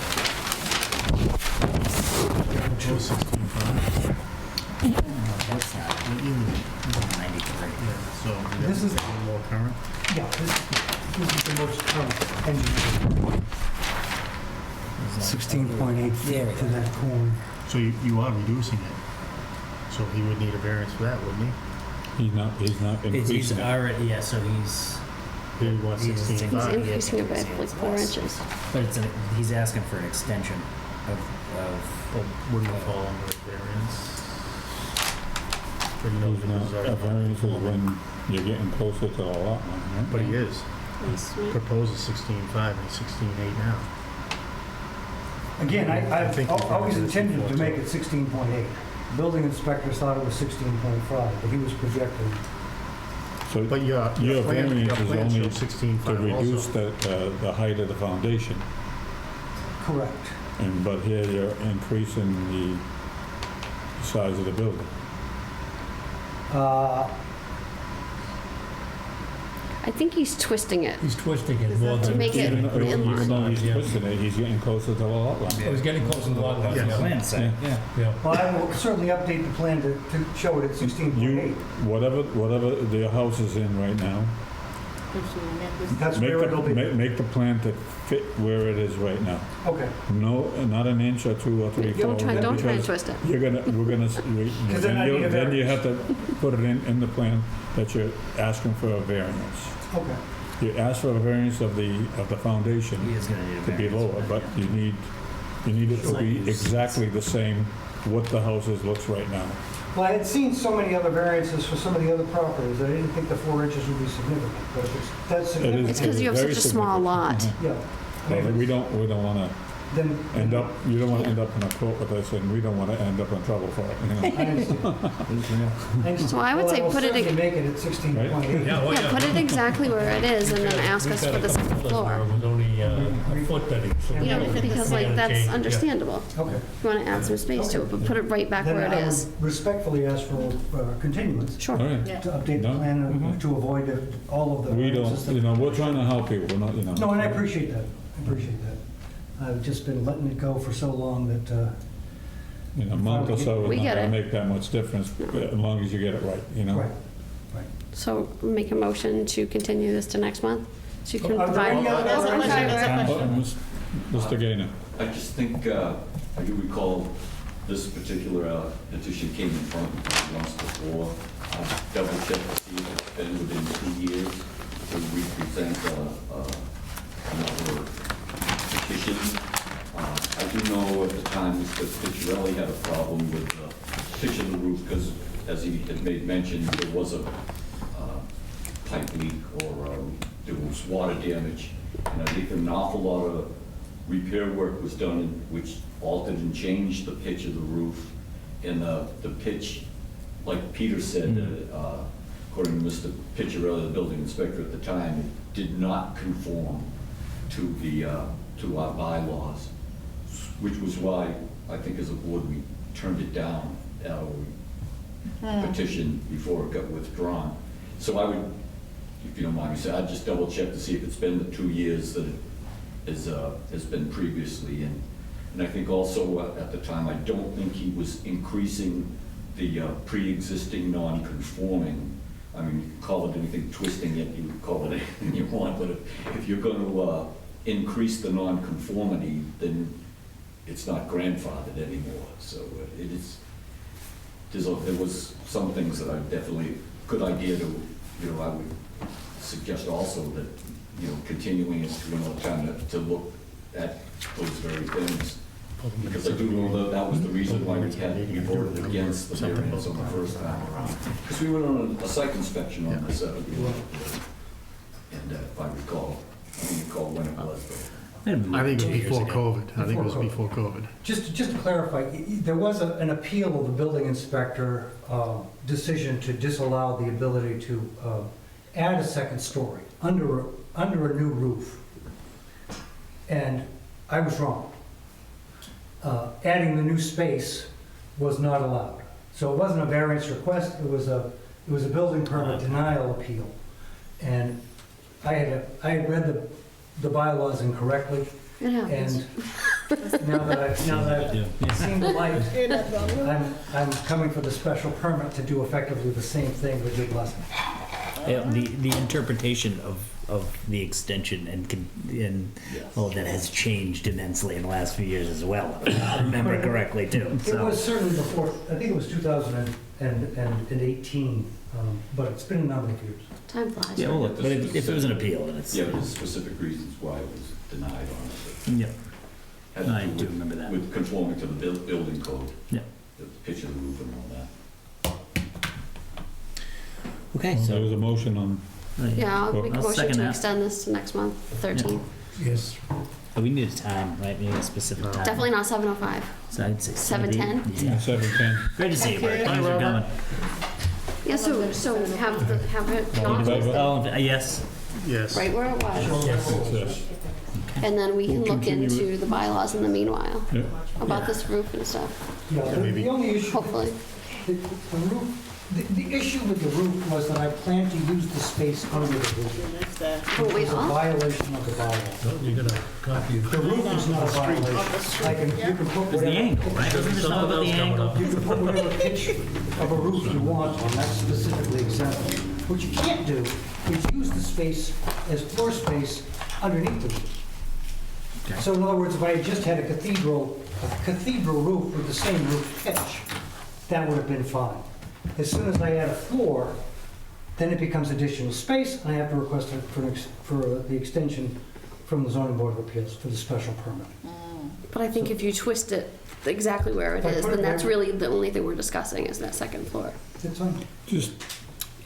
Oh, 16.5. That's not What you mean? 93. Yeah, so we This have is- a little more current? Yeah, this is the most current engineering. 16.8 There we feet to go. that corner. So you are reducing it. So he would need a variance for that, wouldn't he? He's not He's increasing it. already, yeah, so he's, He wants He's 16.5. He's increasing it by like 4 inches. but he's asking for an extension of Well, wouldn't it fall under variance? Wouldn't those He's not- A variance is when you're getting closer to the lot line, right? But he is. Yes, right. Proposed 16.5 and 16.8 now. Again, I think I've he's always gonna do intended to 16.4. make it 16.8. Building inspectors thought it was 16.5, but he was projecting. So But your your plan variance is shows only 16.5 to reduce also. the height of the foundation, Correct. but here you're increasing the size of the building. I think he's twisting it. He's twisting it more To than. make it Even though he's Yeah. twisting it, he's getting closer to the lot line. Oh, he's getting close to the lot line. Yes. Yeah. Plan set, yeah. Yeah. Well, I will certainly update the plan to show it at 16.8. Whatever the house is in right now, That's make where it'll be. make the plan to fit where it is right now. Okay. No, not an inch or 2 or 3, 4. Don't try and because twist it. we're gonna, then I need a then you variance. have to put it in the plan that you're asking for a variance. Okay. You ask for a variance of the foundation He is gonna need a to be variance. lower, but you need it to be exactly the same what the house looks right now. Well, I had seen so many other variances for some of the other properties, I didn't think the 4 inches would be significant, but if it's that significant. It's because you have very such a small lot. significant. Yeah. Well, we don't wanna Then, you don't wanna end up in a court with us, and we don't wanna end up in trouble for it, you know? I understand. So I would say put it Well, I will in- certainly make it at 16.8. Yeah, well, Yeah, put it exactly where it is and then ask us for the second floor. It was only a foot that he. You know, because like, that's understandable. Okay. You wanna add some space to it, but put it right back Then where it I is. would respectfully ask for continuance Sure. All right. to update the No. plan to avoid all of the. We don't, variances that- you know, we're trying to help you, we're not, you know. No, and I appreciate that. I appreciate that. I've just been letting it go for so long that, In a month or so, We it's not get gonna it. make that much difference, as long as you get it right, you know? right. So make a motion to continue this to next month? So you can Are there provide. any other There's a question, there's a question. Mr. Gaynor? I just think, I do recall this particular petition came in front of me once before. Double check to see if it's been within 2 years to represent another petition. I do know at the time Mr. Picciarelli had a problem with the pitch of the roof because, as he had made mention, there was a pipe leak or there was water damage. And I think an awful lot of repair work was done, which altered and changed the pitch of the roof. And the pitch, like Peter said, according to Mr. Picciarelli, the building inspector at the time, it did not conform to our bylaws, which was why I think as a board we turned it down at our petition before it got withdrawn. So I would, if you don't mind me saying, I'd just double check to see if it's been the 2 years that it has been previously. And I think also at the time, I don't think he was increasing the pre-existing non-conforming. I mean, you can call it anything, twisting it, you can call it anything you want, but if you're going to increase the non-conformity, then it's not grandfathered anymore. So it is, there was some things that I definitely, good idea to, I would suggest also that, continuing it to another time to look at those very things. Because I do know that was the reason why we voted against the variance on the first time around. Because we went on a site inspection on this, and if I recall, I don't recall when it was, but. I think it was before COVID. I think it was before COVID. Just to clarify, there was an appeal of the building inspector decision to disallow the ability to add a second story under a new roof. And I was wrong. Adding the new space was not allowed. So it wasn't a variance request, it was a building permit denial appeal. And I had read the bylaws incorrectly. It happens. And now that I've seen the light, I'm coming for the special permit to do effectively the same thing with your blessing. Yeah, the interpretation of the extension and all of that has changed immensely in the last few years as well. If I remember correctly too. It was certainly before, I think it was 2018, but it's been a number of years. Time flies. Yeah, well, but if it was an appeal, then it's. Yeah, there's specific reasons why it was denied on it. Yeah. had to I do do with- remember that. with conforming to the building code. Yeah. The pitch of the roof and all that. Okay, Well, so. there was a motion on, Yeah, I'll make a I'll motion second to that. extend this to next month, 13th. Yes. Oh, we need a time, right? We need a specific time. Definitely not 7:05. So I'd say 7:10? Yeah. 7:10. Great to see you, Bert. Okay. Thanks for coming. Yeah, so have it not favor? posted Yes. Yes. right where it was. Yes. And then we can We'll look continue into the bylaws in the meanwhile Yeah. about this roof and stuff, Yeah, maybe. the only issue, hopefully. the roof, the issue with the roof was that I planned to use the space under the roof. Oh, It wait, was a huh? violation of the bylaw. No, you got a copy of The roof is not a violation. You can put It's the whatever. angle, right? Isn't it something about the angle? You can put whatever pitch of a roof you want on, that's specifically exempt. What you can't do is use the space as floor space underneath the roof. Okay. So in other words, if I had just had a cathedral roof with the same roof pitch, that would have been fine. As soon as I add a floor, then it becomes additional space, and I have to request it for the extension from the zoning board of appeals for the special permit. But I think if you twist it exactly where it If I is, put it then that's there- really the only thing we're discussing is that second floor. It's fine. Just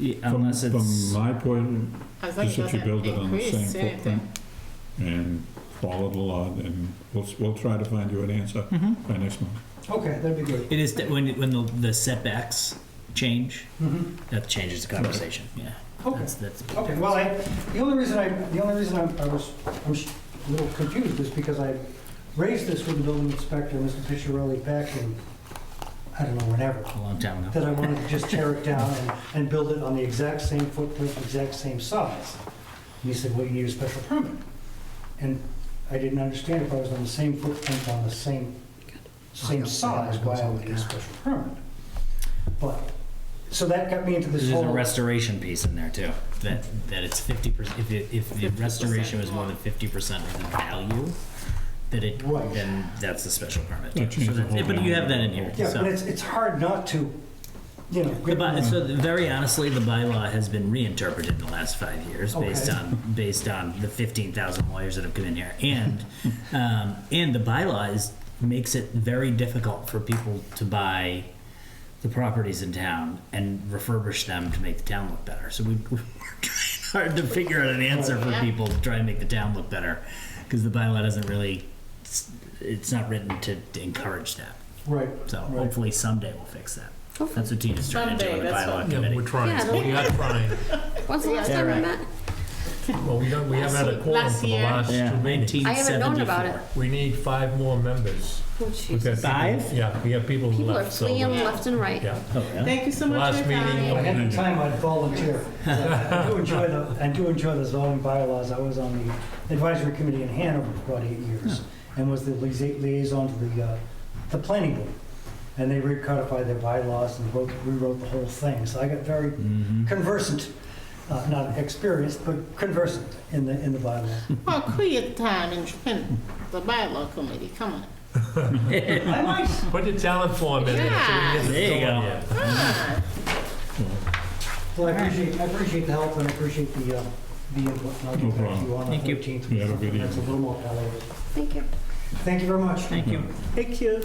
Yeah, from unless it's. my point, I think just that you build it on the same increase anything. footprint and follow the law, and we'll try to find you an answer by next month. Okay, that'd be great. It is that when the setbacks change, Mhm. that changes the conversation. Yeah. Okay. That's Okay, well, the only reason I was a little confused is because I raised this with the building inspector, Mr. Pisciarelli, back in, I don't know, whenever, a long time ago. that I wanted to just tear it down and build it on the exact same footprint, exact same size. And he said, well, you need a special permit. And I didn't understand if I was on the same footprint, on the same size, why I would need a special permit. But, so that got me into this There's a whole... restoration piece in there too. That it's 50%. If the restoration was more than 50% of the value, Right. then that's a special permit. That too. changes the whole But you have that in here. Yeah, so. but it's hard not to, you know... Very honestly, the bylaw has been reinterpreted in the last 5 years based Okay. on the 15,000 lawyers that have come in here, and the bylaw makes it very difficult for people to buy the properties in town and refurbish them to make the town look better. So we're trying hard to figure out an answer for people to try and make the town look better, because the bylaw doesn't really. It's not written to encourage that. Right. So right. hopefully someday we'll fix that. Hopefully. That's what Tina's trying to do Someday, on the that's bylaw what- Yeah, committee. we're trying. Yeah, We are trying. When's the last Yeah, time we right. met? Well, we haven't had a quorum Last for the year. last Yeah, two meetings. I haven't known about it. We need 5 more members. Oh, We've Jesus. got people- 5? Yeah, we have people People are left, so. fleeing left and right. Yeah. Oh, really? Thank you so much Last for your meeting, If I time. had the time, I'd volunteer. I do enjoy the zoning bylaws. I was on the advisory committee in Hanover for about 8 years, and was the liaison to the planning board. And they recodified their bylaws and rewrote the whole thing. So I got very conversant, not experienced, but conversant in the bylaws. Well, create time in the bylaw committee, come on. I might. Put your talent form in there. Yeah. So we There you get go. it Come on. Well, I appreciate the help and I appreciate the input. And I'll get back to you on the Thank you. 13th. You have a good That's a little more palatable. Thank you. Thank you very much. Thank you. Thank you.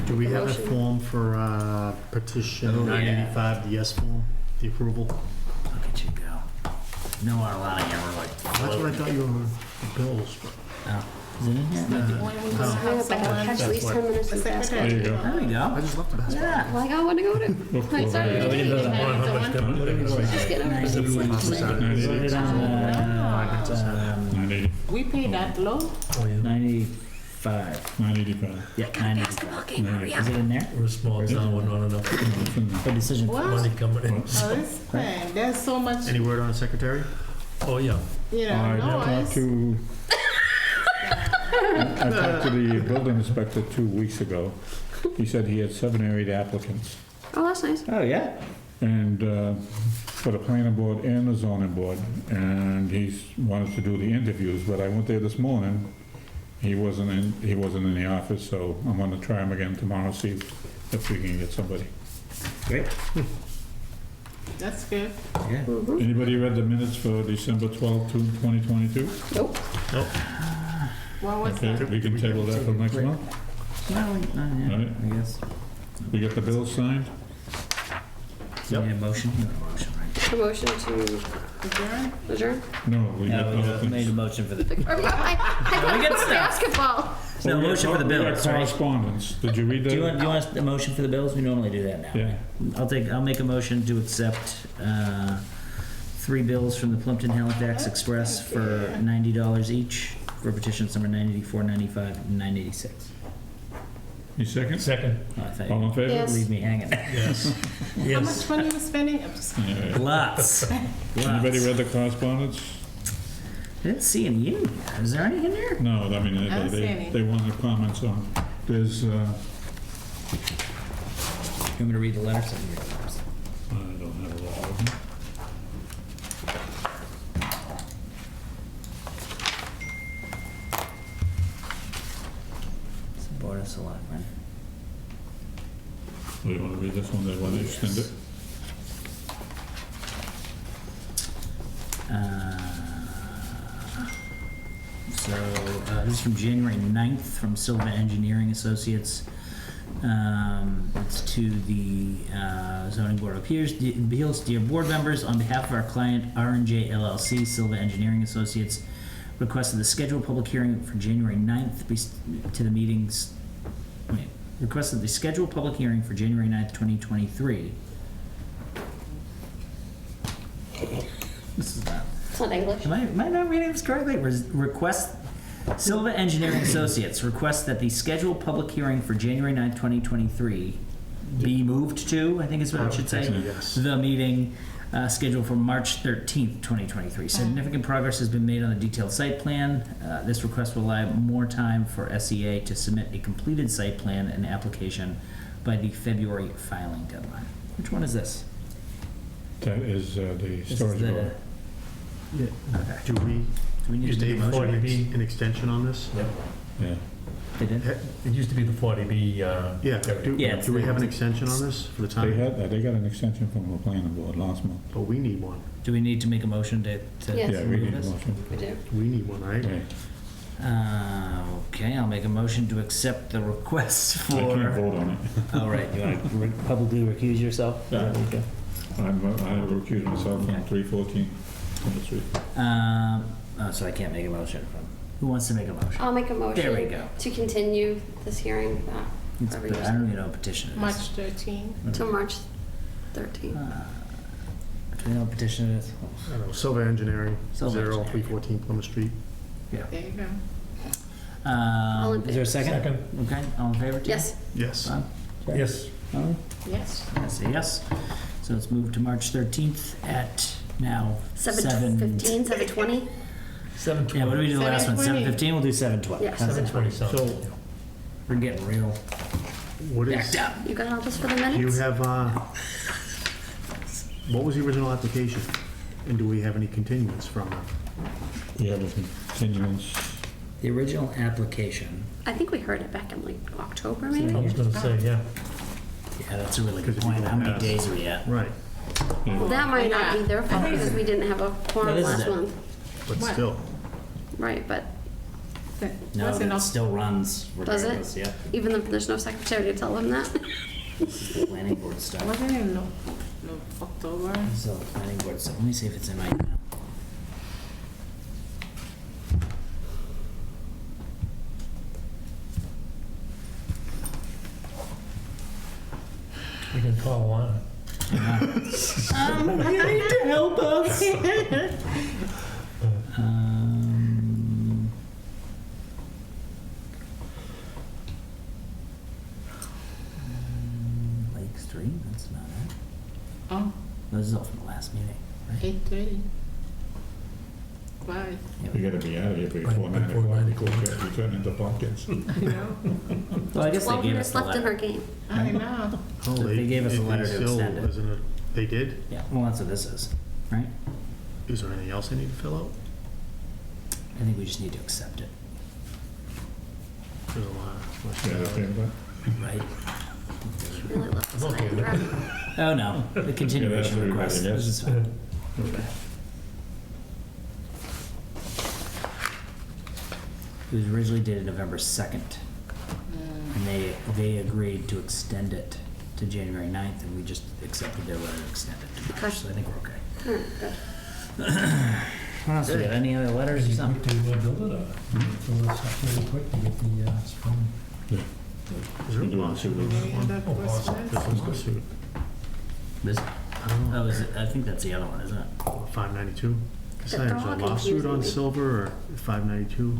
Do we have a Motion. form for petition Oh, yeah. 985, the yes form, the approval? Look at you go. No, our line here, we're like. That's what I thought you were, bills, but. Oh, is it in here? When we will I have have like someone, at least 10 minutes the in fast secretary. There you go. There we go. I just left the basketball. Yeah. Well, I got one to go to. Look Like, for sorry. it. Oh, we didn't vote on How much different? What did we vote on? Just getting over it. voted on 980, We pay that low? 95. 985. Yeah, 95. Is it in there? We're a small town, we're not enough It's in there. For decision. What? money coming in. Oh, this thing, there's so much, Any word on the secretary? Oh, yeah. you I know, talked noise. to, I talked to the building inspector 2 weeks ago. He said he had 7 or 8 applicants, Oh, that's nice. Oh, yeah. and for the planning board and the zoning board, and he's wanted to do the interviews, but I went there this morning. He wasn't in the office, so I'm gonna try him again tomorrow, see if we can get somebody. Great. That's good. Yeah. Anybody read the minutes for December 12th, 2022? Nope. What was Okay, that? we can table that for next month. No, yeah, Right. I guess. We get the bills signed? Do you need a motion? You want a motion, right? A motion to Adjourn? adjourn? No, we got No, other we made a things. motion for the, Or, I thought we it got was stuff. basketball. no, We got motion for the we got bills, right? correspondence. Did you read that? Do you want a motion for the bills? We normally do that now. Yeah. I'll make a motion to accept 3 bills from the Plimpton Halifax Express for $90 each for petitions number 984, 95, and 986. You second? Second. Oh, I thought All you in favor? Yes. leave me hanging. Yes. How Yes. much money you were spending? I'm just kidding. Yeah. Lots. Anybody Lots. read the correspondence? I didn't see any in here. Is there any in there? No, I mean, I don't see any. they wanted comments on, there's, You want me to read the letters? I don't have a lot of them. It's the Board of Selectmen. Do you want to read this one? They want to extend it? This is from January 9th from Silva Engineering Associates. It's to the Zoning Board of Appeals. Dear board members, on behalf of our client R&J LLC, Silva Engineering Associates, requested the scheduled public hearing for January 9th to the meetings. Requested the scheduled public hearing for January 9th, 2023. This is not. It's not English. Am I not reading this correctly? Request Silva Engineering Associates request that the scheduled public hearing for January 9th, 2023 be moved to, I think is what it should say, Yes. the meeting scheduled for March 13th, 2023. Significant progress has been made on the detailed site plan. This request will allow more time for SEA to submit a completed site plan and application by the February filing deadline. Which one is this? That is the This is storage the- door. Okay. Do we Do we need used to to make a have motion? 40B. an extension on this? Yep. Yeah. They did? It used to be the 40B. Yeah, Yeah, it's do we the- have an extension on this for the They time? had, they got an extension from the planning board last month. But we need one. Do we need to make a motion to Yes. Yeah, we move need a this? motion. We do. We need one, right? Yeah. Okay, I'll make a motion to accept the request I can't for. vote on it. Oh, right, you want to publicly recuse yourself? Yeah. Okay. I have recused myself Okay. on 314. Number 3. So I can't make a motion. Who wants to make a motion? I'll make a motion. There we go. To continue this hearing It's- whatever I you don't even know what petition it is. March 13. till March 13th. Do we know what petition it is? I don't know, Silva Engineering, Silva 0314 Plymouth Street. There you go. All in Is there a second? Second. Okay, all in favor? Tim? Yes. Yes. Bob? Jeff? Yes. Molly? Yes. I say yes. So it's moved to March 13th at now 7:15, 7:20? 7:20. Yeah, what do we do the last one? 7:20. 7:15? We'll do 7:20. Yeah, How's that? 7:20 sounds. So We're getting real what is, backed up. You got all this for the do you minutes? have, what was the original application? And do we have any continuance from it? We have a continuance. The original application. I think we heard it back in like October, I maybe? was gonna say, yeah. Yeah, that's a really good Because if you point. go How many past- days are we at? Right, Well, that might not be their fault because we didn't have a No, quorum this is last it. month. but What? still. Right, but No, Was it it not- still runs Does it? regardless. Yeah. even if there's no secretary to tell them that. This is the planning board stuff. Wasn't it no, October? This is all the planning board stuff. Let me see if it's in my email. We can call on. You need to help us. Lake Street, that's not it. Oh, This is all from the last meeting, right? 8:30. Why? We gotta be out of here before Right, 9 before o'clock. 9 Because we turn into pumpkins. You know? Well, I guess 12 they gave us minutes the left in her letter. game. I know. Oh, They gave us a letter to still- extend it. isn't They did? Yeah, well, that's what this is, right? Is there anything else I need to fill out? I think we just need to accept it, There's a lot. Yeah, okay, but right? Really left us I'm okay high and with it. dry. Oh, no, the continuation everybody, request. yes. This is fine. It was originally dated November 2nd. And they agreed to extend it to January 9th, and we just accepted their letter to extend it to March, so I think we're okay. All right, good. What else we got? Any other letters or Is it something? quick to build it, or so it's really quick to get the spring? Is there a lawsuit on that one? Oh, awesome. There's a lawsuit. This? I don't know. Oh, is it? I think that's the other one, isn't it? 592? Is The there a dog lawsuit on confusing me. silver or 592?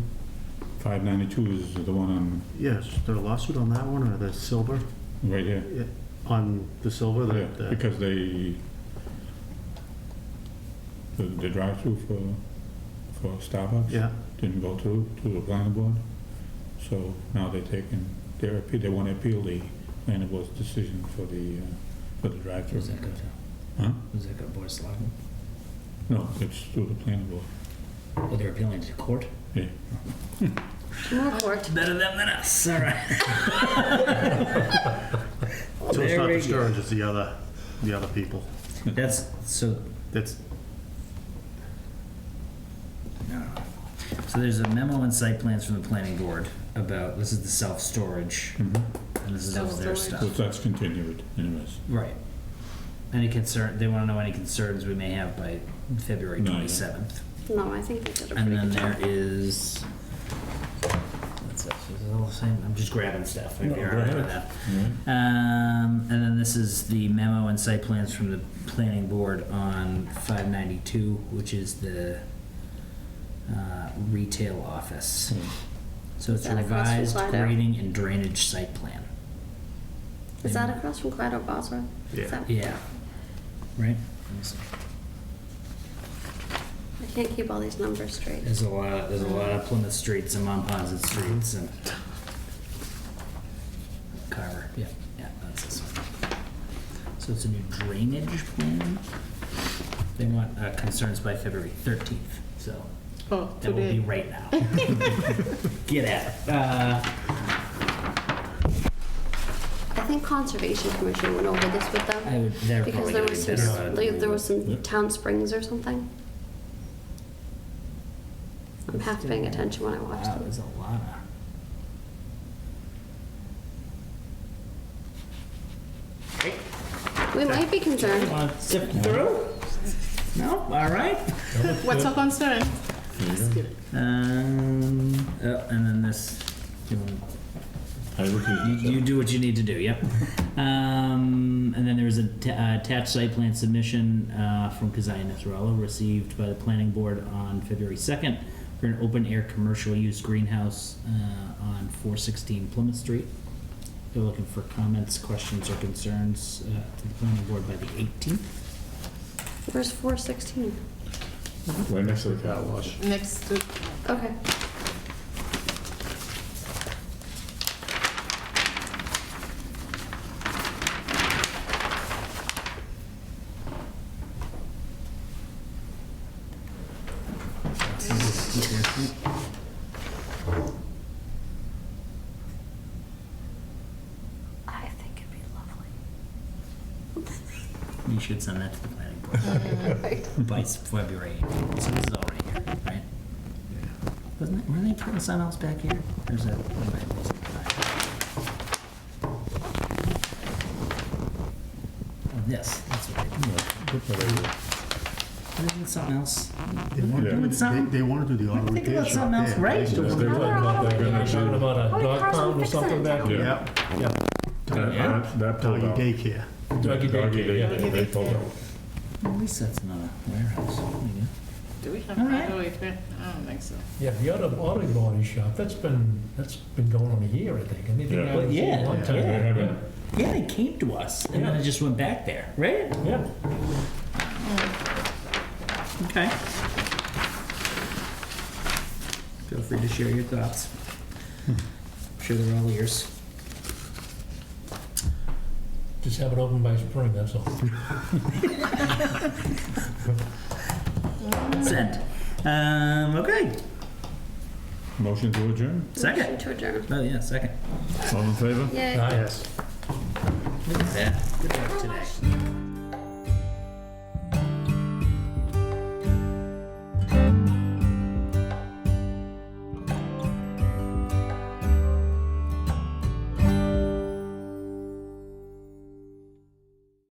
592 is the one on, Yes, is there a lawsuit on that one or the silver? right here. Yeah, on the silver? Yeah, because the drive-through for Starbucks Yeah. didn't go through to the planning board. So now they're taking, they want to appeal the planning board's decision for the drive-through. Who's that go to? Huh? Who's that go, Board of Selectmen? No, it's through the planning board. Oh, they're appealing to court? Yeah. More court. Better them than us, all right. So it's not Very the good. Stearns, it's the other people. That's, so, That's, no. So there's a memo and site plans from the planning board about, this is the self-storage, and this is all their Self-storage. So stuff. that's continued anyways. Right. Any concern, they wanna know any concerns we may have by February No, yeah. 27th. No, I think they did a And pretty then good there job. is, what's this, is it all the same? I'm just grabbing stuff. Maybe No, you're go all right ahead. with that. Yeah. And then this is the memo and site plans from the planning board on 592, which is the retail office. So it's Is that across from revised Clyde Ave? grading and drainage site plan. Is that across from Clyde or Bosworth? Yeah. Is that- Yeah. Right? Let me see. I can't keep all these numbers straight. There's a lot of Plymouth streets and Monpont streets and Carver. Yeah, that's this one. So it's a new drainage plan. They want concerns by February 13th, so Oh, that will be today. right now. Get at it. I think Conservation Commission went over this with them. They're Because probably there gonna was be some, better at it. there was some Yep. town springs or something. I'm half paying attention when I watch Wow, them. there's a lot of. We might be concerned. Want to sift through? No? All right. What's your concern? And then this. You do what you need to do, yep. And then there was a attached site plan submission from Kazai Nasrallah received by the planning board on February 2nd for an open-air commercial use greenhouse on 416 Plymouth Street. They're looking for comments, questions, or concerns to the planning board by the 18th. Where's 416? Right next to the car wash. Next to, Okay. I think it'd be lovely. You should send that to the planning board by February 18th. So this is all right here, right? Wasn't it, weren't they putting something else back here? Or is that, what am I losing? Oh, this, that's what they do. Isn't it something else? they want Yeah. to Doing something? they want to do the auto Think repair about shop something else, there. right? They still Yes, want they to- were, but they're gonna Talking do. about a Oh, dog cars pound will or fix something it. back here? Yeah, yeah. That pulled Doggy out. daycare. Doggy daycare, yeah. They pulled out. At least that's another warehouse. There you do we have All right. auto repair? I don't think so. Yeah, the auto body shop, that's been going on a year, I think. Anything Yeah. I haven't seen in a long Yeah, time. yeah. Yeah. go. Yeah, they came to us and then it just went back there, right? Yeah. Okay. Feel free to share your thoughts. I'm sure they're all ears. Just have it open by spring, that's all. Sent. Okay. Motion to adjourn? Second. Motion to adjourn. Oh, yeah, second. All in favor? Yay. Aye. Yes. Look at that. Good work today.